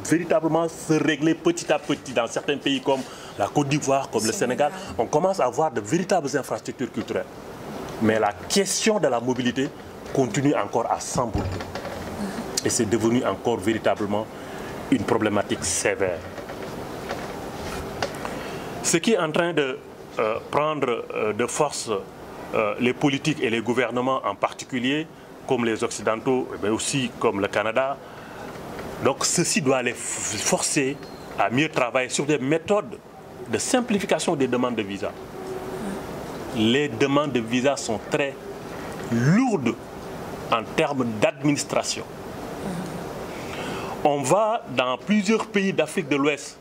véritablement se régler petit à petit dans certains pays comme la Côte d'Ivoire, comme le Sénégal. On commence à avoir de véritables infrastructures culturelles. Mais la question de la mobilité continue encore à s'embouler. Et c'est devenu encore véritablement une problématique sévère. Ce qui est en train de prendre de force les politiques et les gouvernements en particulier, comme les Occidentaux, mais aussi comme le Canada. Donc ceci doit les forcer à mieux travailler sur des méthodes de simplification des demandes de visa. Les demandes de visa sont très lourdes en termes d'administration. On va dans plusieurs pays d'Afrique de l'Ouest.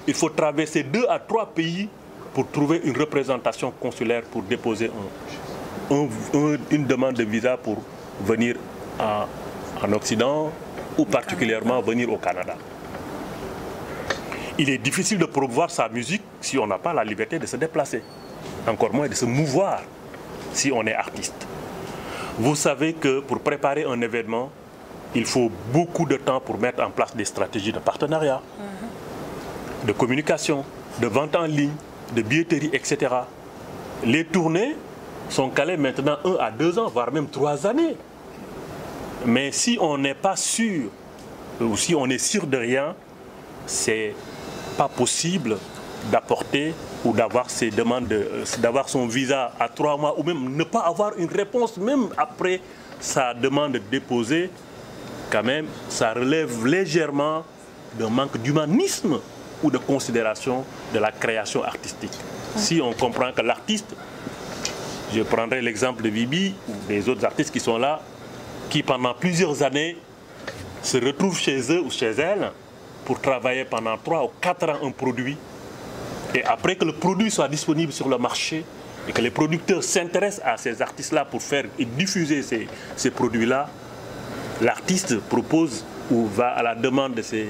Il faut traverser 2 à 3 pays pour trouver une représentation consulaire pour déposer une demande de visa pour venir en Occident ou particulièrement venir au Canada. Il est difficile de promouvoir sa musique si on n'a pas la liberté de se déplacer, encore moins de se mouvoir si on est artiste. Vous savez que pour préparer un événement, il faut beaucoup de temps pour mettre en place des stratégies de partenariat, de communication, de vente en ligne, de billetterie, etc. Les tournées sont calées maintenant 1 à 2 ans, voire même 3 années. Mais si on n'est pas sûr, ou si on est sûr de rien, c'est pas possible d'apporter ou d'avoir ses demandes, d'avoir son visa à 3 mois, ou même ne pas avoir une réponse, même après sa demande déposée. Quand même, ça relève légèrement d'un manque d'humanisme ou de considération de la création artistique. Si on comprend que l'artiste, je prendrai l'exemple de Vibi ou des autres artistes qui sont là, qui pendant plusieurs années se retrouvent chez eux ou chez elles pour travailler pendant 3 ou 4 ans un produit. Et après que le produit soit disponible sur le marché et que les producteurs s'intéressent à ces artistes-là pour faire et diffuser ces produits-là, l'artiste propose ou va à la demande de ces...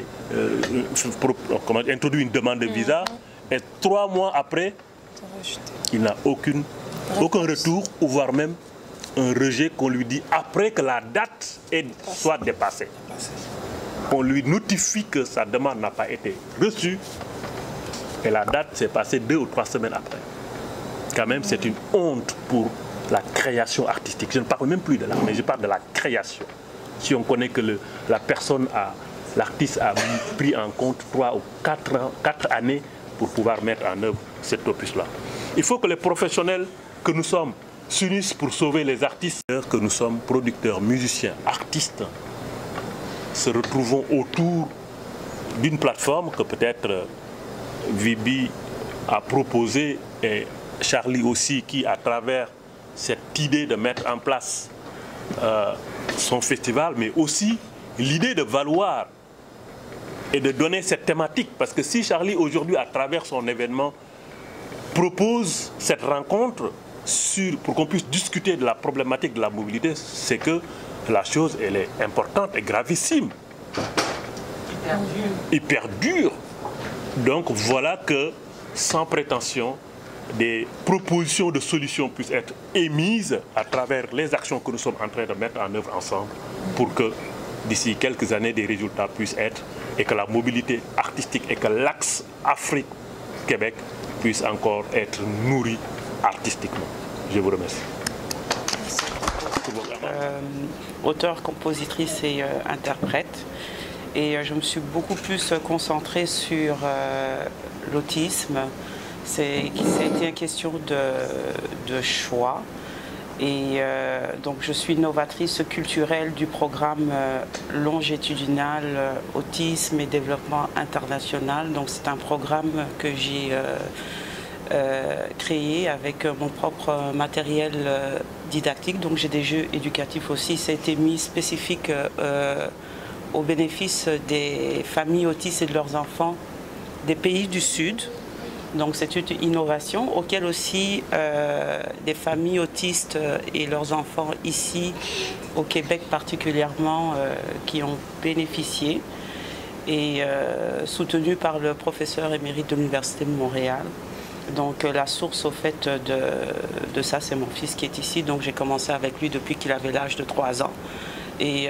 introduit une demande de visa et 3 mois après, il n'a aucun retour ou voire même un rejet qu'on lui dit après que la date soit dépassée. On lui notifie que sa demande n'a pas été reçue et la date s'est passée 2 ou 3 semaines après. Quand même, c'est une honte pour la création artistique. Je ne parle même plus de l'art, mais je parle de la création. Si on connaît que l'artiste a pris en compte 3 ou 4 années pour pouvoir mettre en œuvre cet opus-là. Il faut que les professionnels que nous sommes s'unissent pour sauver les artistes, que nous sommes producteurs, musiciens, artistes, se retrouvons autour d'une plateforme que peut-être Vibi a proposée et Charlie aussi, qui à travers cette idée de mettre en place son festival, mais aussi l'idée de valoir et de donner cette thématique. Parce que si Charlie aujourd'hui, à travers son événement, propose cette rencontre pour qu'on puisse discuter de la problématique de la mobilité, c'est que la chose, elle est importante et gravissime. Hyper dure. Donc voilà que, sans prétention, des propositions de solutions puissent être émises à travers les actions que nous sommes en train de mettre en œuvre ensemble pour que d'ici quelques années des résultats puissent être et que la mobilité artistique et que l'axe Afrique-Québec puisse encore être nourri artistiquement. Je vous remercie. Auteure, compositrice et interprète. Et je me suis beaucoup plus concentrée sur l'autisme. Ça a été une question de choix. Et donc je suis novatrice culturelle du programme longitudinal Autisme et Développement International. Donc c'est un programme que j'ai créé avec mon propre matériel didactique. Donc j'ai des jeux éducatifs aussi. Ça a été mis spécifique au bénéfice des familles autistes et de leurs enfants des pays du Sud. Donc c'est une innovation auquel aussi des familles autistes et leurs enfants ici au Québec particulièrement qui ont bénéficié et soutenu par le professeur émérite de l'Université de Montréal. Donc la source au fait de ça, c'est mon fils qui est ici. Donc j'ai commencé avec lui depuis qu'il avait l'âge de 3 ans. Et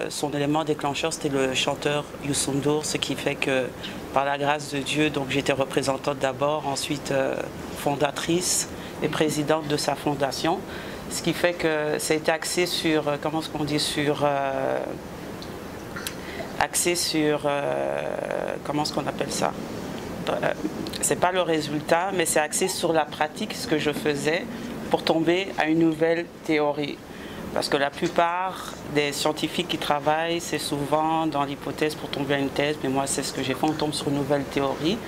son élément déclencheur, c'était le chanteur Youssou N'Dour, ce qui fait que, par la grâce de Dieu, donc j'étais représentante d'abord, ensuite fondatrice et présidente de sa fondation. Ce qui fait que ça a été axé sur, comment est-ce qu'on dit, comment est-ce qu'on appelle ça? c'est pas le résultat, mais c'est axé sur la pratique, ce que je faisais, pour tomber à une nouvelle théorie. Parce que la plupart des scientifiques qui travaillent, c'est souvent dans l'hypothèse pour tomber à une thèse, mais moi c'est ce que j'ai fait, on tombe sur une nouvelle théorie.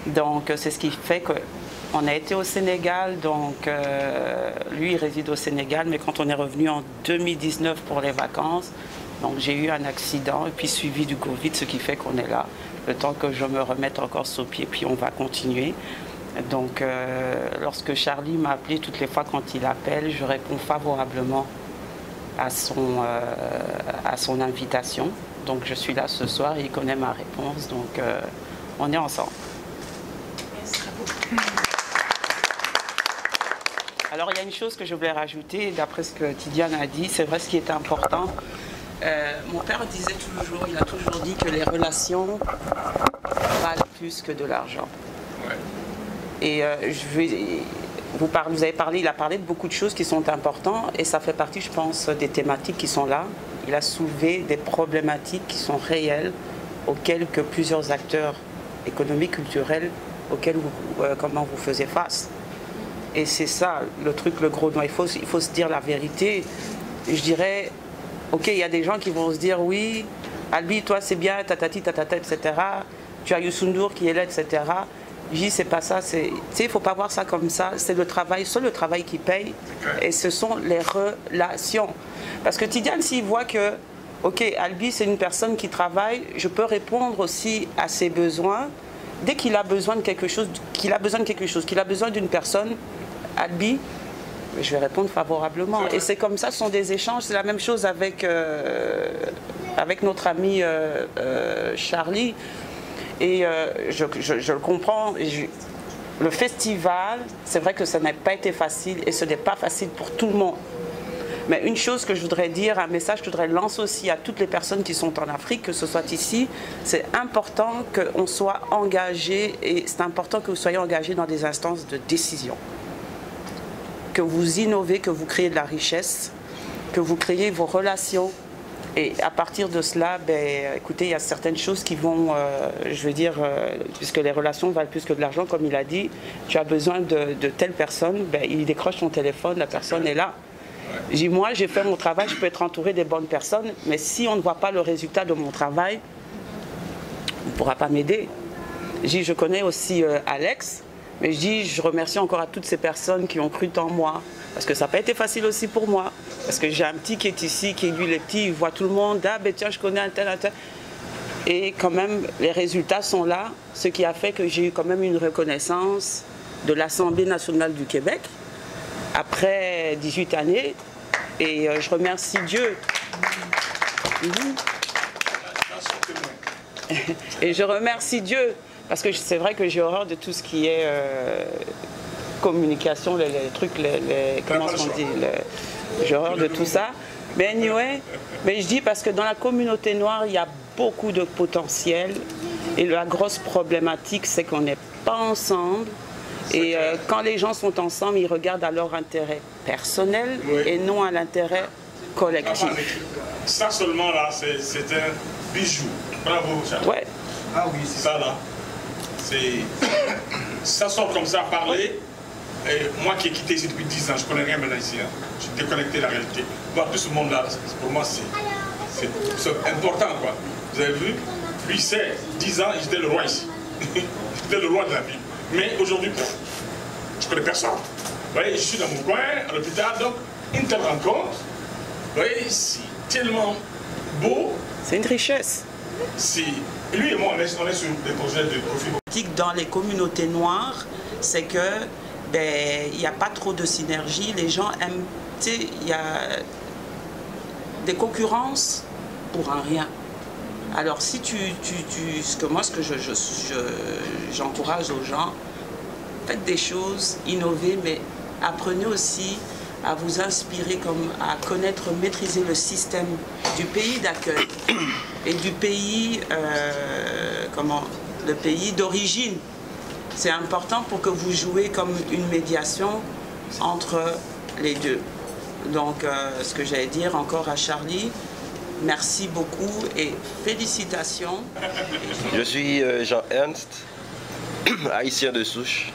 Donc c'est ce qui fait qu'on a été au Sénégal, donc lui il réside au Sénégal, mais quand on est revenu en 2019 pour les vacances, donc j'ai eu un accident et puis suivi du Covid, ce qui fait qu'on est là, le temps que je me remette encore sur pied, puis on va continuer. Donc lorsque Charlie m'a appelé, toutes les fois quand il appelle, je réponds favorablement à son invitation. Donc je suis là ce soir, il connaît ma réponse, donc on est ensemble. Alors il y a une chose que je voulais rajouter, d'après ce que Tidiane a dit, c'est vrai ce qui est important. Mon père disait toujours, il a toujours dit que les relations valent plus que de l'argent. Et vous avez parlé, il a parlé de beaucoup de choses qui sont importantes et ça fait partie, je pense, des thématiques qui sont là. Il a soulevé des problématiques qui sont réelles, auxquelles que plusieurs acteurs économiques, culturels, auxquels comment vous faisiez face. Et c'est ça, le truc, le gros. Il faut se dire la vérité. Je dirais, ok, il y a des gens qui vont se dire, oui, Albi, toi c'est bien, tatati, tatata, etc. Tu as Youssou N'Dour qui est là, etc. Je dis, c'est pas ça, il ne faut pas voir ça comme ça, c'est le travail, seul le travail qui paye, et ce sont les relations. Parce que Tidiane, s'il voit que, ok, Albi, c'est une personne qui travaille, je peux répondre aussi à ses besoins, dès qu'il a besoin de quelque chose, qu'il a besoin d'une personne, Albi, je vais répondre favorablement. Et c'est comme ça, ce sont des échanges, c'est la même chose avec notre ami Charlie. Et je le comprends. Le festival, c'est vrai que ça n'a pas été facile et ce n'est pas facile pour tout le monde. Mais une chose que je voudrais dire, un message que je voudrais lancer aussi à toutes les personnes qui sont en Afrique, que ce soit ici, c'est important qu'on soit engagé et c'est important que vous soyez engagés dans des instances de décision. Que vous innovez, que vous créez de la richesse, que vous créez vos relations. Et à partir de cela, écoutez, il y a certaines choses qui vont, je veux dire, puisque les relations valent plus que de l'argent, comme il a dit, tu as besoin de telle personne, il décroche son téléphone, la personne est là. Je dis, moi, j'ai fait mon travail, je peux être entouré des bonnes personnes, mais si on ne voit pas le résultat de mon travail, on ne pourra pas m'aider. Je connais aussi Alex, mais je dis, je remercie encore à toutes ces personnes qui ont cru en moi. Parce que ça n'a pas été facile aussi pour moi. Parce que j'ai un petit qui est ici, qui lui, les petits, il voit tout le monde. Ah ben tiens, je connais un tel, un tel. Et quand même, les résultats sont là. Ce qui a fait que j'ai eu quand même une reconnaissance de l'Assemblée nationale du Québec. Après 18 années. Et je remercie Dieu. Et je remercie Dieu. Parce que c'est vrai que j'ai horreur de tout ce qui est... communication, les trucs, comment on dit, j'ai horreur de tout ça. Mais anyway, mais je dis parce que dans la communauté noire, il y a beaucoup de potentiel et la grosse problématique, c'est qu'on n'est pas ensemble. Et quand les gens sont ensemble, ils regardent à leur intérêt personnel et non à l'intérêt collectif. Ça seulement là, c'est un bijou. Bravo, Charles. Ouais. Ah oui, c'est ça là. Ça sort comme ça à parler. Et moi qui ai quitté ici depuis 10 ans, je ne connais rien maintenant ici. Hein. Je suis déconnecté de la réalité. Voir tout ce monde-là, pour moi, c'est important, quoi. Vous avez vu? Lui, c'est 10 ans, j'étais le roi ici. J'étais le roi de la ville. Mais aujourd'hui, je ne connais personne. Vous voyez, je suis dans mon coin, à l'hôpital, donc une telle rencontre, vous voyez, c'est tellement beau. C'est une richesse. Lui et moi, on est sur des projets de profil. Dans les communautés noires, c'est que il n'y a pas trop de synergie, les gens aiment, il y a des concurrences pour un rien. Alors si ce que j'encourage aux gens, faites des choses, innovez, mais apprenez aussi à vous inspirer, à connaître, maîtriser le système du pays d'accueil et du pays, le pays d'origine. C'est important pour que vous jouiez comme une médiation entre les deux. Donc, ce que j'allais dire encore à Charlie, merci beaucoup et félicitations. Je suis Jean-Ernst. haïtien de souche.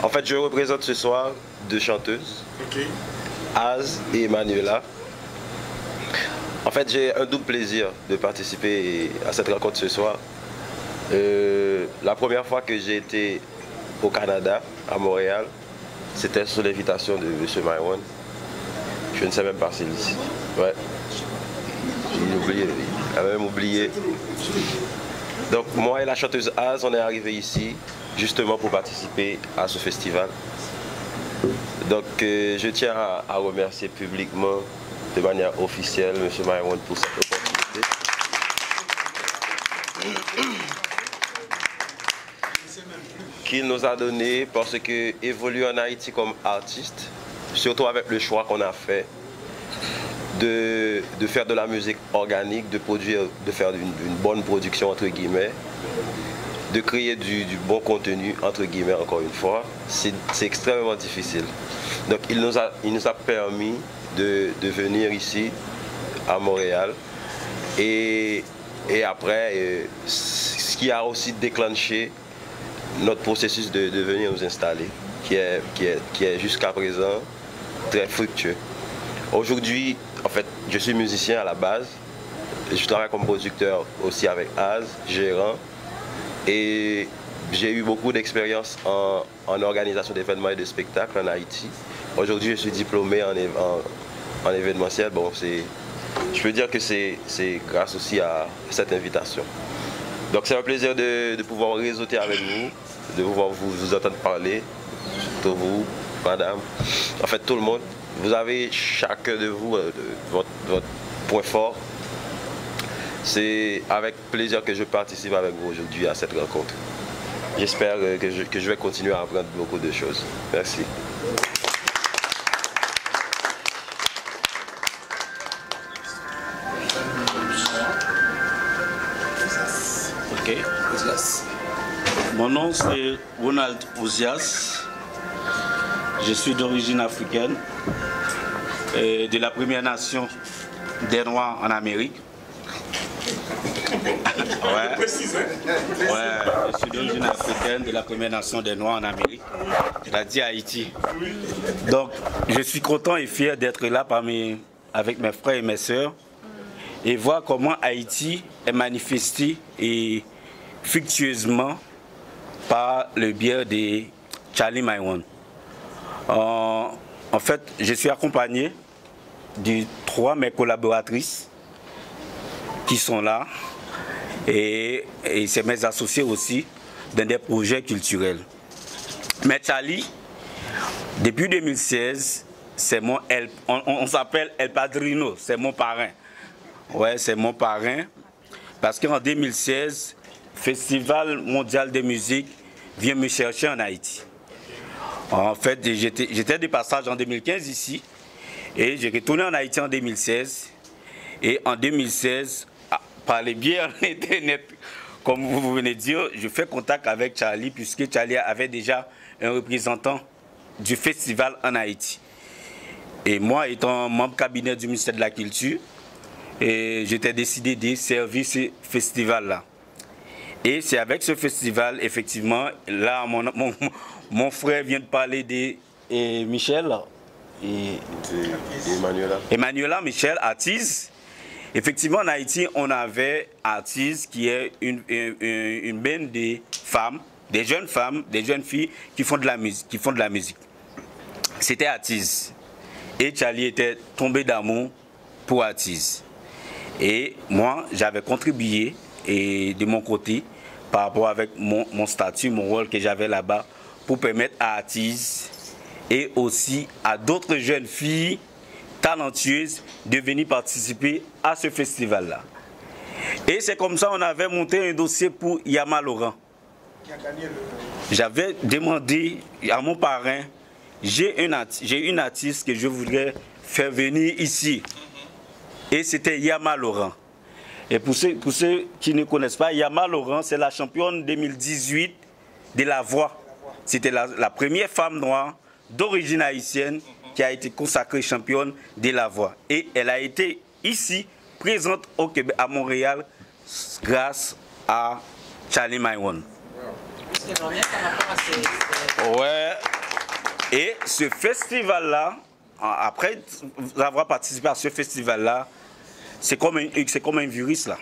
En fait, je représente ce soir deux chanteuses, Az et Emanuela. En fait, j'ai un double plaisir de participer à cette rencontre ce soir. La première fois que j'ai été au Canada, à Montréal, c'était sous l'invitation de M. Myron. Je ne sais même pas s'il est ici. Ouais. Il a même oublié. Donc moi et la chanteuse Az, on est arrivés ici justement pour participer à ce festival. Donc je tiens à remercier publiquement de manière officielle M. Myron pour cette opportunité. Qu'il nous a donné parce que évoluer en Haïti comme artiste, surtout avec le choix qu'on a fait de faire de la musique organique, de faire une bonne production entre guillemets, de créer du bon contenu entre guillemets encore une fois, c'est extrêmement difficile. Donc il nous a permis de venir ici à Montréal et après ce qui a aussi déclenché notre processus de venir nous installer qui est jusqu'à présent très fructueux. Aujourd'hui, en fait, je suis musicien à la base. Je travaille comme producteur aussi avec Az, gérant. Et j'ai eu beaucoup d'expérience en organisation d'événements et de spectacles en Haïti. Aujourd'hui, je suis diplômé en événementiel. Bon, je peux dire que c'est grâce aussi à cette invitation. Donc c'est un plaisir de pouvoir réseauter avec vous, de pouvoir vous entendre parler, surtout vous, madame, en fait tout le monde. Vous avez chacun de vous votre point fort. C'est avec plaisir que je participe avec vous aujourd'hui à cette rencontre. J'espère que je vais continuer à apprendre beaucoup de choses. Merci. Ok. Mon nom c'est Ronald Ozias. Je suis d'origine africaine et de la Première Nation des Noirs en Amérique. Ouais, je suis d'origine africaine de la Première Nation des Noirs en Amérique, c'est-à-dire Haïti. Donc, je suis content et fier d'être là avec mes frères et mes sœurs et voir comment Haïti est manifesté et fructueusement par le biais de Charlie Myron. En fait, je suis accompagné de 3 de mes collaboratrices qui sont là et c'est mes associés aussi dans des projets culturels. Mais Charlie, depuis 2016, on s'appelle El Padrino, c'est mon parrain. Ouais, c'est mon parrain parce qu'en 2016, Festival mondial de musique vient me chercher en Haïti. En fait, j'étais de passage en 2015 ici et j'ai retourné en Haïti en 2016. Et en 2016, par les biais Internet, comme vous venez de dire, je fais contact avec Charlie puisque Charlie avait déjà un représentant du festival en Haïti. Et moi, étant membre cabinet du ministère de la Culture, j'étais décidé de servir ce festival-là. Et c'est avec ce festival, effectivement, là, mon frère vient de parler de Michel. Emanuela, Michel, Artise. Effectivement, en Haïti, on avait Artise qui est une bande de femmes, des jeunes filles qui font de la musique. C'était Artise. Et Charlie était tombé d'amour pour Artise. Et moi, j'avais contribué de mon côté par rapport avec mon statut, mon rôle que j'avais là-bas pour permettre à Artise et aussi à d'autres jeunes filles talentueuses de venir participer à ce festival-là. Et c'est comme ça qu'on avait monté un dossier pour Yama Laurent. J'avais demandé à mon parrain, j'ai une artiste que je voudrais faire venir ici. Et c'était Yama Laurent. Et pour ceux qui ne connaissent pas, Yama Laurent, c'est la championne 2018 de La Voix. C'était la première femme noire d'origine haïtienne qui a été consacrée championne de La Voix. Et elle a été ici, présente au Québec, à Montréal, grâce à Charlie Myron. questionnement par rapport à ces... Ouais. Et ce festival-là, après avoir participé à ce festival-là, c'est comme un virus là.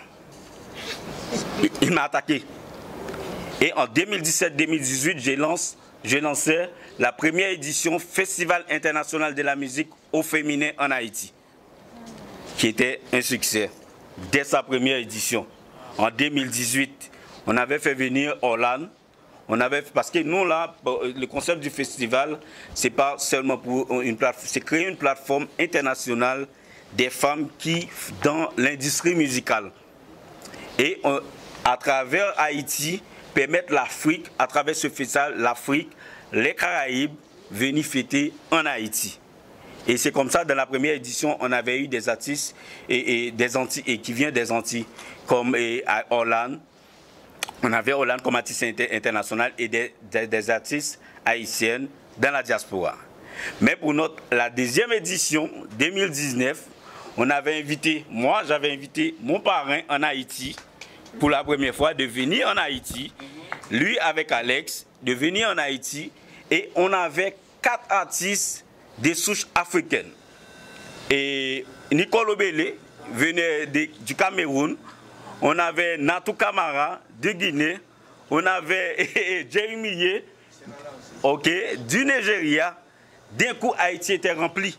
Il m'a attaqué. Et en 2017-2018, j'ai lancé la première édition Festival international de la musique au féminin en Haïti, qui était un succès dès sa première édition. En 2018, on avait fait venir Orlan. Parce que nous, là, le concept du festival, c'est pas seulement pour une plateforme, c'est créer une plateforme internationale des femmes qui, dans l'industrie musicale. Et à travers Haïti, permettre l'Afrique, à travers ce festival, l'Afrique, les Caraïbes, venir fêter en Haïti. Et c'est comme ça, dans la première édition, on avait eu des artistes qui viennent des Antilles, comme Orlan. On avait Orlan comme artiste international et des artistes haïtiennes dans la diaspora. Mais pour la deuxième édition, 2019, j'avais invité mon parrain en Haïti, pour la première fois, de venir en Haïti. Lui avec Alex, de venir en Haïti. Et on avait 4 artistes des souches africaines. Et Nicole Obélé venait du Cameroun. On avait Natou Kamara de Guinée. On avait Jeremy du Nigeria. D'un coup, Haïti était rempli.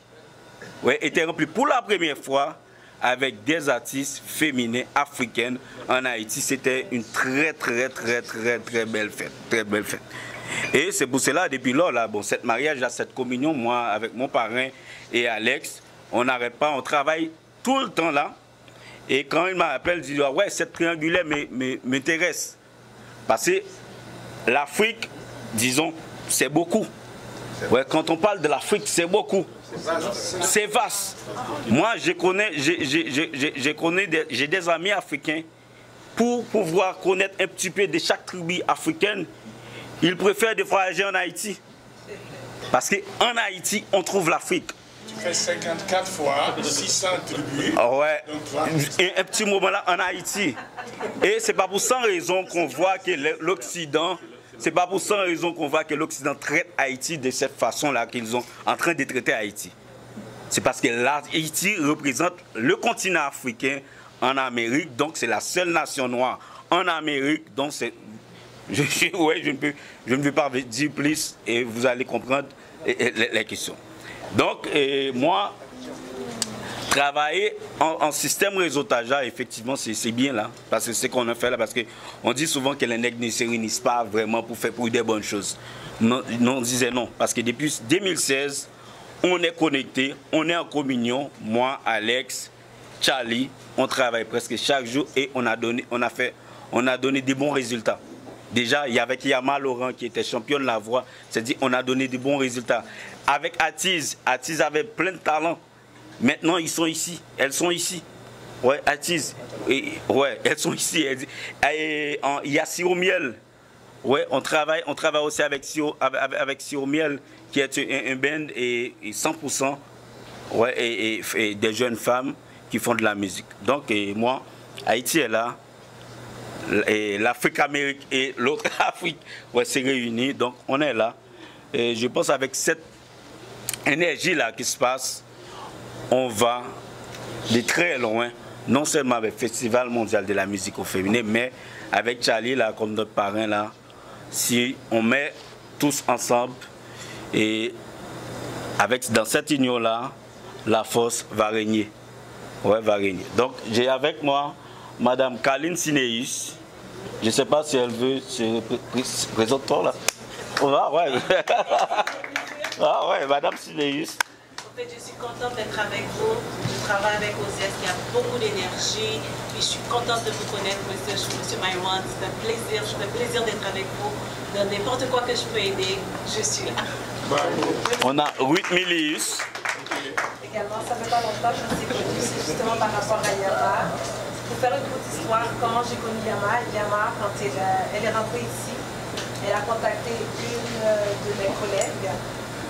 Ouais, était rempli pour la première fois avec des artistes féminines africaines en Haïti. C'était une très belle fête. Très belle fête. Et c'est pour cela, depuis là, bon, cette mariage, cette communion, moi, avec mon parrain et Alex, on n'arrête pas, on travaille tout le temps là. Et quand il m'appelle, je dis, ouais, cette triangulaire m'intéresse. Parce que l'Afrique, disons, c'est beaucoup. Ouais, quand on parle de l'Afrique, c'est beaucoup. C'est vaste. Moi, j'ai des amis africains. Pour pouvoir connaître un petit peu de chaque tribu africaine, ils préfèrent de voyager en Haïti. Parce qu'en Haïti, on trouve l'Afrique. Tu fais 54 fois 600 tribus. Ouais, un petit moment là en Haïti. Et c'est pas pour sans raison qu'on voit que l'Occident... C'est pas pour sans raison qu'on voit que l'Occident traite Haïti de cette façon-là qu'ils sont en train de traiter Haïti. C'est parce que Haïti représente le continent africain en Amérique, donc c'est la seule nation noire en Amérique, donc c'est... je ne peux pas dire plus et vous allez comprendre les questions. Donc, moi, travailler en système réseautage, effectivement, c'est bien là. Parce que c'est ce qu'on a fait là. Parce qu'on dit souvent que les nègres ne se réunissent pas vraiment pour faire des bonnes choses. Non, on disait non. Parce que depuis 2016, on est connectés, on est en communion. Moi, Alex, Charlie, on travaille presque chaque jour et on a donné des bons résultats. Déjà, il y avait Yama Laurent qui était championne de la voix. C'est-à-dire on a donné des bons résultats. Avec Atiz avait plein de talent. Maintenant, ils sont ici. Elles sont ici. Ouais, Atiz. Ouais, elles sont ici. Il y a Siro Miel. Ouais, on travaille aussi avec Siro Miel, qui est un band et 100%. Ouais, et des jeunes femmes qui font de la musique. Donc, moi, Haïti est là. Et l'Afrique Amérique et l'autre Afrique, ouais, c'est réuni. Donc, on est là. Et je pense avec cette énergie-là qui se passe, on va de très loin, non seulement avec le Festival mondial de la musique au féminin, mais avec Charlie, là, comme notre parrain, là, si on met tous ensemble, et dans cette union-là, la force va régner. Ouais, va régner. Donc, j'ai avec moi Madame Kaline Sinéus. Je ne sais pas si elle veut se présenter là. Ah ouais. Ah ouais, Madame Sinéus. En fait, je suis contente d'être avec vous. Je travaille avec OZES qui a beaucoup d'énergie. Et je suis contente de vous connaître, Monsieur Maïwan. C'est un plaisir. Je fais plaisir d'être avec vous. Dans n'importe quoi que je peux aider, je suis là. On a Ruth Milius. Également, ça fait pas longtemps que je vous ai connu. C'est justement par rapport à Yama. Pour faire une petite histoire, comment j'ai connu Yama, quand elle est rentrée ici, elle a contacté une de mes collègues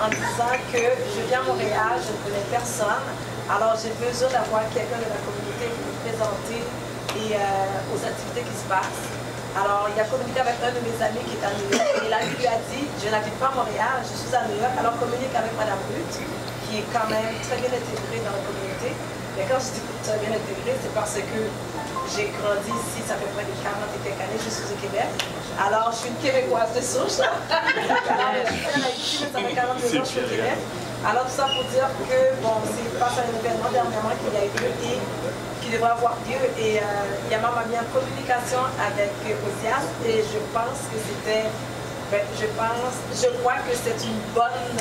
en disant que je viens à Montréal, je ne connais personne, alors j'ai besoin d'avoir quelqu'un de la communauté pour me présenter et aux activités qui se passent. Alors, il a communiqué avec un de mes amis qui est à New York. Et là, il lui a dit, je n'habite pas à Montréal, je suis à New York, alors communique avec Madame Ruth, qui est quand même très bien intégrée dans la communauté. Mais quand je dis très bien intégrée, c'est parce que j'ai grandi ici, ça fait près de 40 et quelques années, je suis au Québec. Alors, je suis une Québécoise de souche. Alors, je suis à Haïti, mais ça fait 42 ans que je suis au Québec. Alors, tout ça pour dire que, bon, c'est face à un événement dernièrement qu'il y a eu et qui devrait avoir lieu. Et Yama m'a mis en communication avec Osias et je pense que c'était, je crois que c'est une bonne,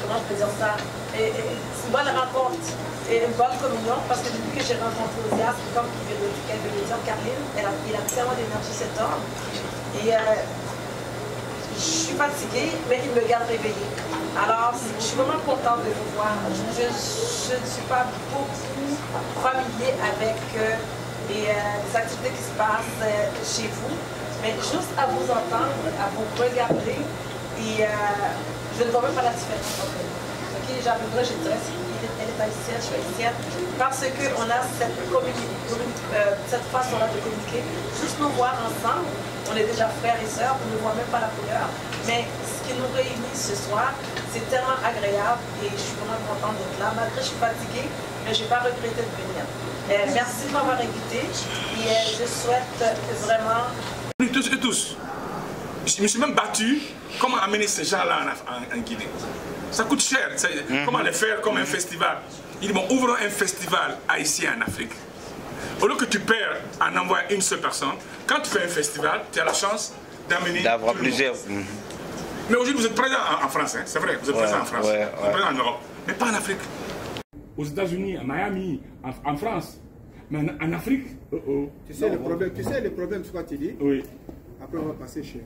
comment je peux dire ça, c'est une bonne rencontre et une bonne communion parce que depuis que j'ai rencontré Osias, comme qu'elle veut le dire, Caroline, il a tellement d'énergie cet homme. Et je suis fatiguée, mais il me garde réveillée. Alors, je suis vraiment contente de vous voir. Je ne suis pas beaucoup familier avec les activités qui se passent chez vous, mais juste à vous entendre, à vous regarder, et je ne vois même pas la différence. Okay, j'arriverai, je dirais, elle est haïtienne, je suis haïtienne, parce qu'on a cette façon-là de communiquer. Juste nous voir ensemble, on est déjà frères et sœurs, on ne voit même pas la couleur, mais ce qui nous réunit ce soir, c'est tellement agréable et je suis vraiment contente d'être là. Malgré que je suis fatiguée, mais je n'ai pas regretté de venir. Merci de m'avoir invité et je souhaite vraiment... Tous et tous, je me suis même battu comment amener ces gens-là en Guinée. Ça coûte cher, comment les faire comme un festival. Ils m'ont ouvert un festival haïtien en Afrique. Au lieu que tu perds en envoyant une seule personne, quand tu fais un festival, tu as la chance d'amener... D'avoir plusieurs. Mais aujourd'hui, vous êtes présent en France, hein, c'est vrai, vous êtes présent en France, vous êtes présent en Europe, mais pas en Afrique. Aux États-Unis, à Miami, en France, mais en Afrique, Tu sais, le problème, c'est quoi tu dis? Oui. Après, on va passer chez...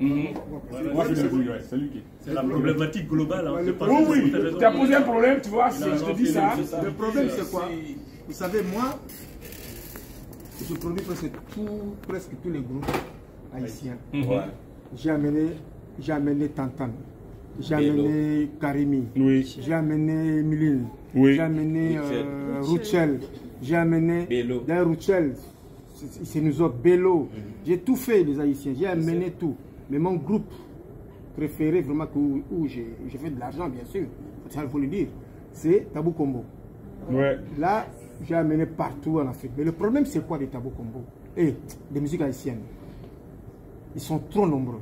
C'est lui qui... C'est la problématique globale. Hein. Oui, oui, tu as posé un problème, tu vois, je te dis ça. Le problème, c'est quoi? Vous savez, moi, je produis presque tous les groupes haïtiens. J'ai amené Tantan, j'ai amené Karimi, j'ai amené Miline, j'ai amené Rouchel, j'ai amené Rouchel, c'est nous autres, Bello. J'ai tout fait, les Haïtiens, j'ai amené tout. Mais mon groupe préféré, vraiment, où j'ai fait de l'argent, bien sûr, il faut le dire, c'est Tabou Combo. Là, j'ai amené partout en Afrique. Mais le problème, c'est quoi les Tabou Combo et des musiques haïtiennes? Ils sont trop nombreux.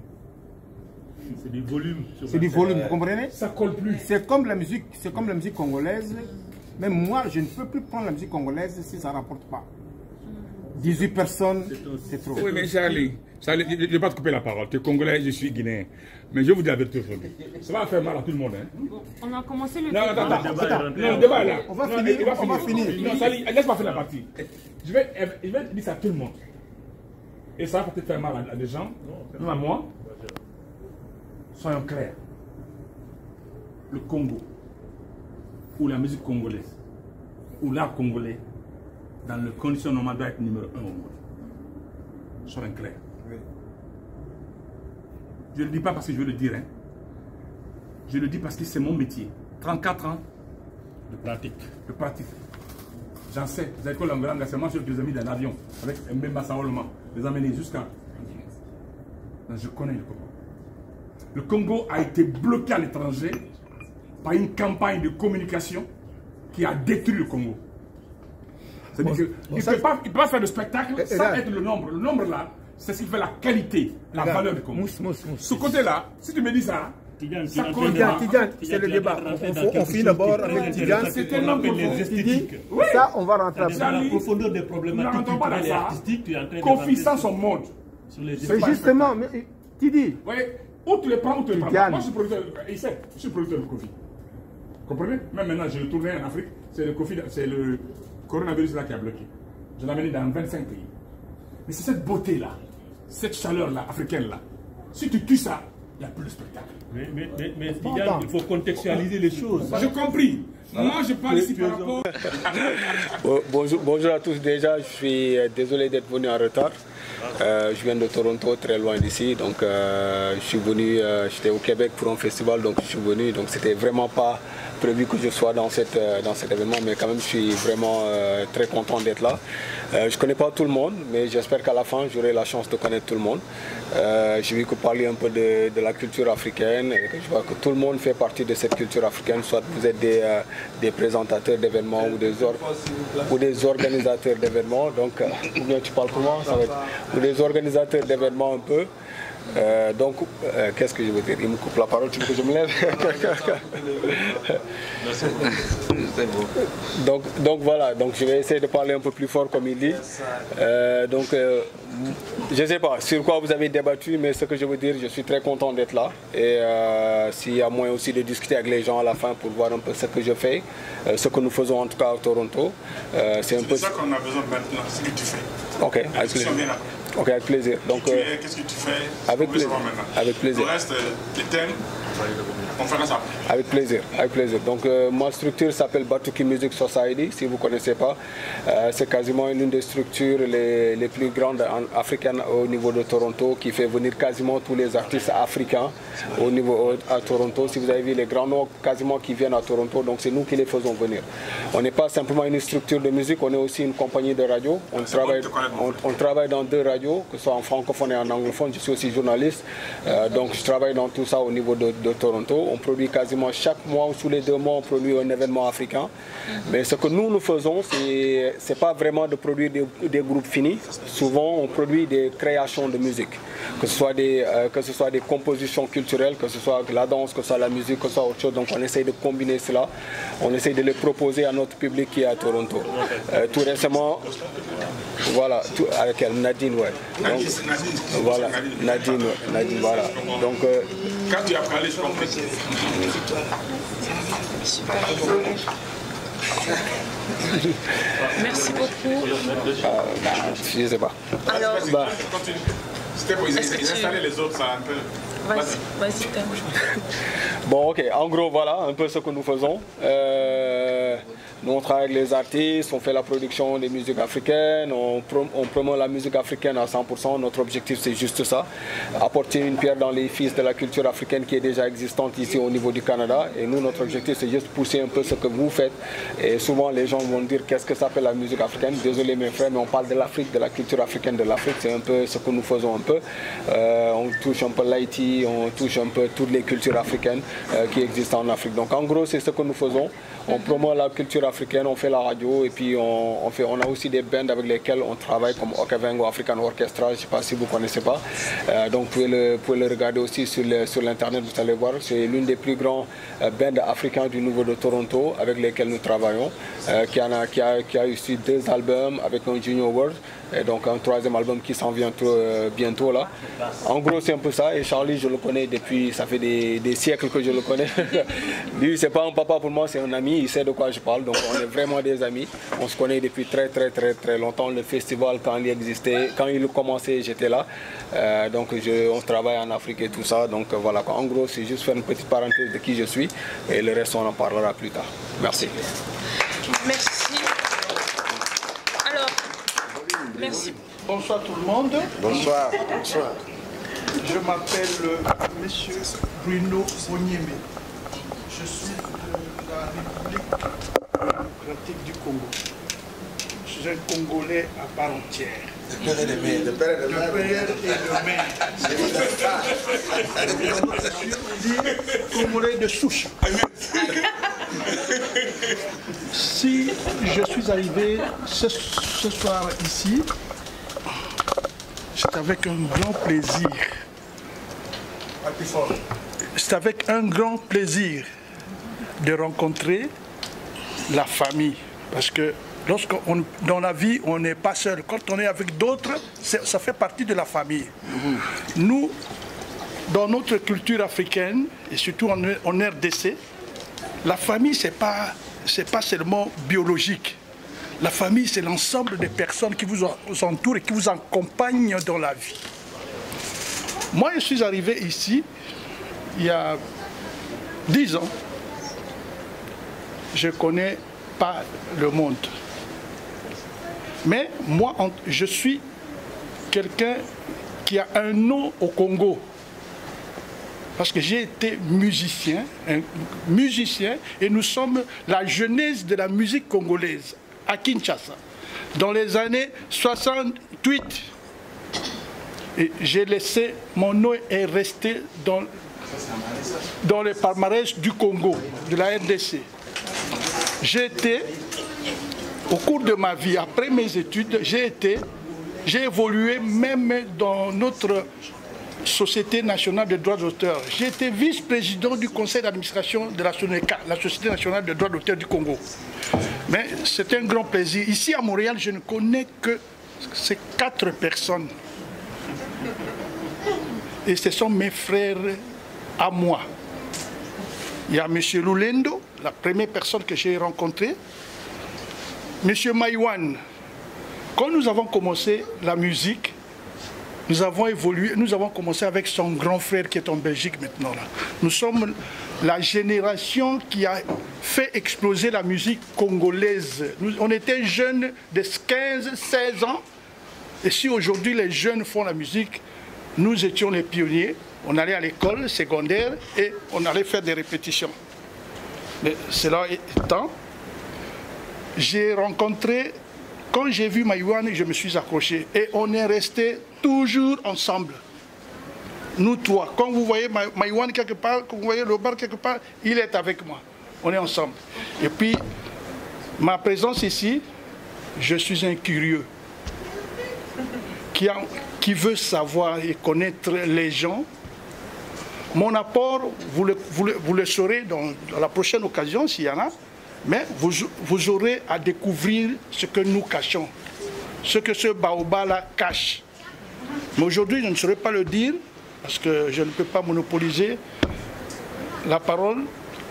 C'est du volume. C'est du volume, vous comprenez? Ça colle plus. C'est comme la musique congolaise. Même moi, je ne peux plus prendre la musique congolaise si ça ne rapporte pas. 18 personnes, c'est trop. Oui, mais Charlie, je ne vais pas te couper la parole. Tu es congolais, je suis guinéen. Mais je vais vous dire la vérité aujourd'hui. Ça va faire mal à tout le monde. Hein. On a commencé le débat. Non, le débat est là. On va finir. Non, Charlie, laisse-moi faire la partie. Je vais dire ça à tout le monde. Et ça va peut-être faire mal à des gens, même à moi. Soyons clairs. Le Congo, ou la musique congolaise, ou l'art congolais, dans les conditions normales, doit être numéro 1 au monde. Soyons clairs. Je ne le dis pas parce que je veux le dire. Hein. Je le dis parce que c'est mon métier. 34 ans de pratique. J'en sais. Vous avez l'école en c'est moi qui les ai mis dans l'avion avec Mbemba Saoloma. Les amener jusqu'à... Je connais le Congo. Le Congo a été bloqué à l'étranger par une campagne de communication qui a détruit le Congo. C'est-à-dire qu'il ne peut pas faire de spectacle sans être le nombre. Le nombre là, c'est ce qui fait la qualité, la valeur du Congo. Ce côté-là, si tu me dis ça, Tidjane, c'est le débat. On finit d'abord avec Tidjane. C'est tellement esthétique. Ça, on va rentrer après. La profondeur des problématiques culturelles et artistiques, tu es en train de confie son monde. C'est justement, Tidi. Oui, où tu les prends, où tu les prends. Moi, je suis producteur, je suis producteur de Covid. Comprenez? Même maintenant, je tourné en Afrique, c'est le Covid, c'est le coronavirus là qui a bloqué. Je l'ai amené dans 25 pays. Mais c'est cette beauté-là, cette chaleur-là, africaine-là. Si tu tues ça, il n'y a plus de spectacle. Mais Tidjane, il faut contextualiser les choses. J'ai compris. Moi, je parle ici par rapport... Bonjour à tous. Déjà, je suis désolé d'être venu en retard. Je viens de Toronto, très loin d'ici. Donc, je suis venu, j'étais au Québec pour un festival, donc je suis venu. Donc, c'était vraiment pas prévu que je sois dans cet événement, mais quand même, je suis vraiment très content d'être là. Je ne connais pas tout le monde, mais j'espère qu'à la fin, j'aurai la chance de connaître tout le monde. J'ai vu que parler un peu de la culture africaine, et que je vois que tout le monde fait partie de cette culture africaine, soit vous êtes des présentateurs d'événements ou des organisateurs d'événements. Donc, ou bien tu parles comment ça va être, ou des organisateurs d'événements un peu. Donc, qu'est-ce que je veux dire? Il me coupe la parole, tu veux que je me lève? Donc voilà, donc je vais essayer de parler un peu plus fort comme il dit. Je ne sais pas sur quoi vous avez débattu, mais ce que je veux dire, je suis très content d'être là. Et s'il y a moyen aussi de discuter avec les gens à la fin pour voir un peu ce que je fais, ce que nous faisons en tout cas à Toronto. C'est un peu ça qu'on a besoin maintenant, ce que tu fais. Ok, avec plaisir. Ok, avec plaisir. Donc, qu'est-ce que tu fais? Avec plaisir. Avec plaisir. Le reste, les thèmes, on fera ça. Avec plaisir, avec plaisir. Donc ma structure s'appelle Batuki Music Society, si vous ne connaissez pas. C'est quasiment l'une des structures les plus grandes africaines au niveau de Toronto, qui fait venir quasiment tous les artistes africains à Toronto. Si vous avez vu les grands noms quasiment qui viennent à Toronto, donc c'est nous qui les faisons venir. On n'est pas simplement une structure de musique, on est aussi une compagnie de radio. On travaille dans 2 radios, que ce soit en francophone et en anglophone. Je suis aussi journaliste, donc je travaille dans tout ça au niveau de Toronto. On produit quasiment chaque mois ou tous les 2 mois, on produit un événement africain. Mais ce que nous faisons, c'est pas vraiment de produire des groupes finis. Souvent, on produit des créations de musique, que ce soit des compositions culturelles, que ce soit la danse, que ce soit la musique, que ce soit autre chose. Donc on essaye de combiner cela. On essaye de les proposer à notre public qui est à Toronto. Tout récemment, voilà, avec elle, Nadine, ouais. Donc, voilà, Nadine, voilà. Donc, quand tu as parlé, je comprends. Merci beaucoup. Je ne sais pas. Alors, C'était pour installer les autres, ça un peu. Vas-y, bon, ok. En gros, voilà un peu ce que nous faisons. Nous, on travaille avec les artistes, on fait la production des musiques africaines, on promeut la musique africaine à 100%. Notre objectif, c'est juste ça, apporter une pierre dans l'édifice de la culture africaine qui est déjà existante ici au niveau du Canada. Et nous, notre objectif, c'est juste pousser un peu ce que vous faites. Et souvent, les gens vont dire, qu'est-ce que ça s'appelle la musique africaine? Désolé mes frères, mais on parle de l'Afrique, de la culture africaine de l'Afrique. C'est un peu ce que nous faisons un peu. On touche un peu l'Haïti, on touche un peu toutes les cultures africaines qui existent en Afrique. Donc, en gros, c'est ce que nous faisons. On promeut la culture africaine, on fait la radio et puis on a aussi des bands avec lesquels on travaille comme Okavango African Orchestra, je ne sais pas si vous ne connaissez pas. Donc vous pouvez le regarder aussi sur l'internet, vous allez voir. C'est l'une des plus grands bands africains du niveau de Toronto avec lesquels nous travaillons, qui a eu 2 albums avec un Junior World. Et donc un 3e album qui s'en vient bientôt là. En gros c'est un peu ça. Et Charlie, je le connais depuis, ça fait des siècles que je le connais. Lui c'est pas un papa pour moi, c'est un ami, il sait de quoi je parle. Donc on est vraiment des amis. On se connaît depuis très longtemps. Le festival quand il existait, quand il commençait, j'étais là. Donc on travaille en Afrique et tout ça. Donc voilà quoi. En gros c'est juste faire une petite parenthèse de qui je suis. Et le reste on en parlera plus tard. Merci. Merci. Merci. Bonsoir tout le monde. Bonsoir. Bonsoir. Je m'appelle Monsieur Bruno Bonyeme. Je suis de la République démocratique du Congo. Je suis un Congolais à part entière. Le père et le mère. Le père et le mère. Je suis Congolais de souche. Si je suis arrivé ce soir ici, c'est avec un grand plaisir. C'est avec un grand plaisir de rencontrer la famille. Parce que dans la vie, on n'est pas seul. Quand on est avec d'autres, ça fait partie de la famille. Nous, dans notre culture africaine, et surtout en RDC, la famille, ce n'est pas seulement biologique. La famille, c'est l'ensemble des personnes qui vous entourent et qui vous accompagnent dans la vie. Moi, je suis arrivé ici il y a 10 ans. je ne connais pas le monde. Mais moi, je suis quelqu'un qui a un nom au Congo. Parce que j'ai été musicien, et nous sommes la genèse de la musique congolaise à Kinshasa. Dans les années 68, et j'ai laissé, mon nom est resté dans les palmarès du Congo, de la RDC. J'ai été, au cours de ma vie, après mes études, j'ai évolué même dans notre Société nationale des droits d'auteur. J'ai été vice-président du conseil d'administration de la SONECA, la Société nationale des droits d'auteur du Congo. Mais c'est un grand plaisir. Ici à Montréal, je ne connais que ces 4 personnes. Et ce sont mes frères à moi. Il y a M. Lulendo, la première personne que j'ai rencontrée. M. Maïwan. Quand nous avons commencé la musique, nous avons évolué, nous avons commencé avec son grand frère qui est en Belgique maintenant. Là. Nous sommes la génération qui a fait exploser la musique congolaise. On était jeunes de 15, 16 ans. Et si aujourd'hui les jeunes font la musique, nous étions les pionniers. On allait à l'école secondaire et on allait faire des répétitions. Mais cela étant, j'ai rencontré, quand j'ai vu Maïwan, je me suis accroché. Et on est restés toujours ensemble. Nous trois. Quand vous voyez Maïwan quelque part, quand vous voyez le bar quelque part, il est avec moi. On est ensemble. Et puis, ma présence ici, je suis un curieux qui veut savoir et connaître les gens. Mon apport, vous le saurez dans la prochaine occasion, s'il y en a, mais vous aurez à découvrir ce que nous cachons, ce que ce baobab-là cache. Mais aujourd'hui, je ne saurais pas le dire, parce que je ne peux pas monopoliser la parole,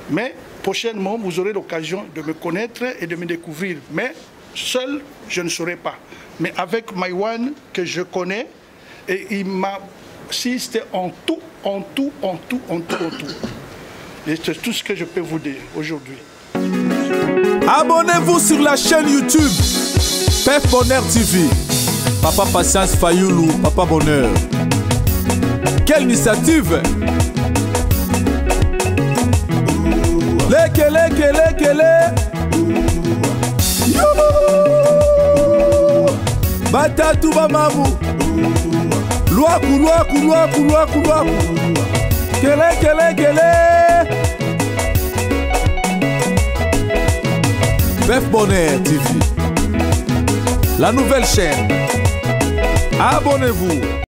mais prochainement, vous aurez l'occasion de me connaître et de me découvrir. Mais seul, je ne saurais pas. Mais avec Maïwan, que je connais, et il m'a assisté en tout. Et c'est tout ce que je peux vous dire aujourd'hui. Abonnez-vous sur la chaîne YouTube Pef Bonheur TV. Papa Patience Fayoulou, Papa Bonheur. Quelle initiative! Lekele. Batatu bamamu. Luaku. Kele. Pef Bonheur TV. La nouvelle chaîne. Abonnez-vous.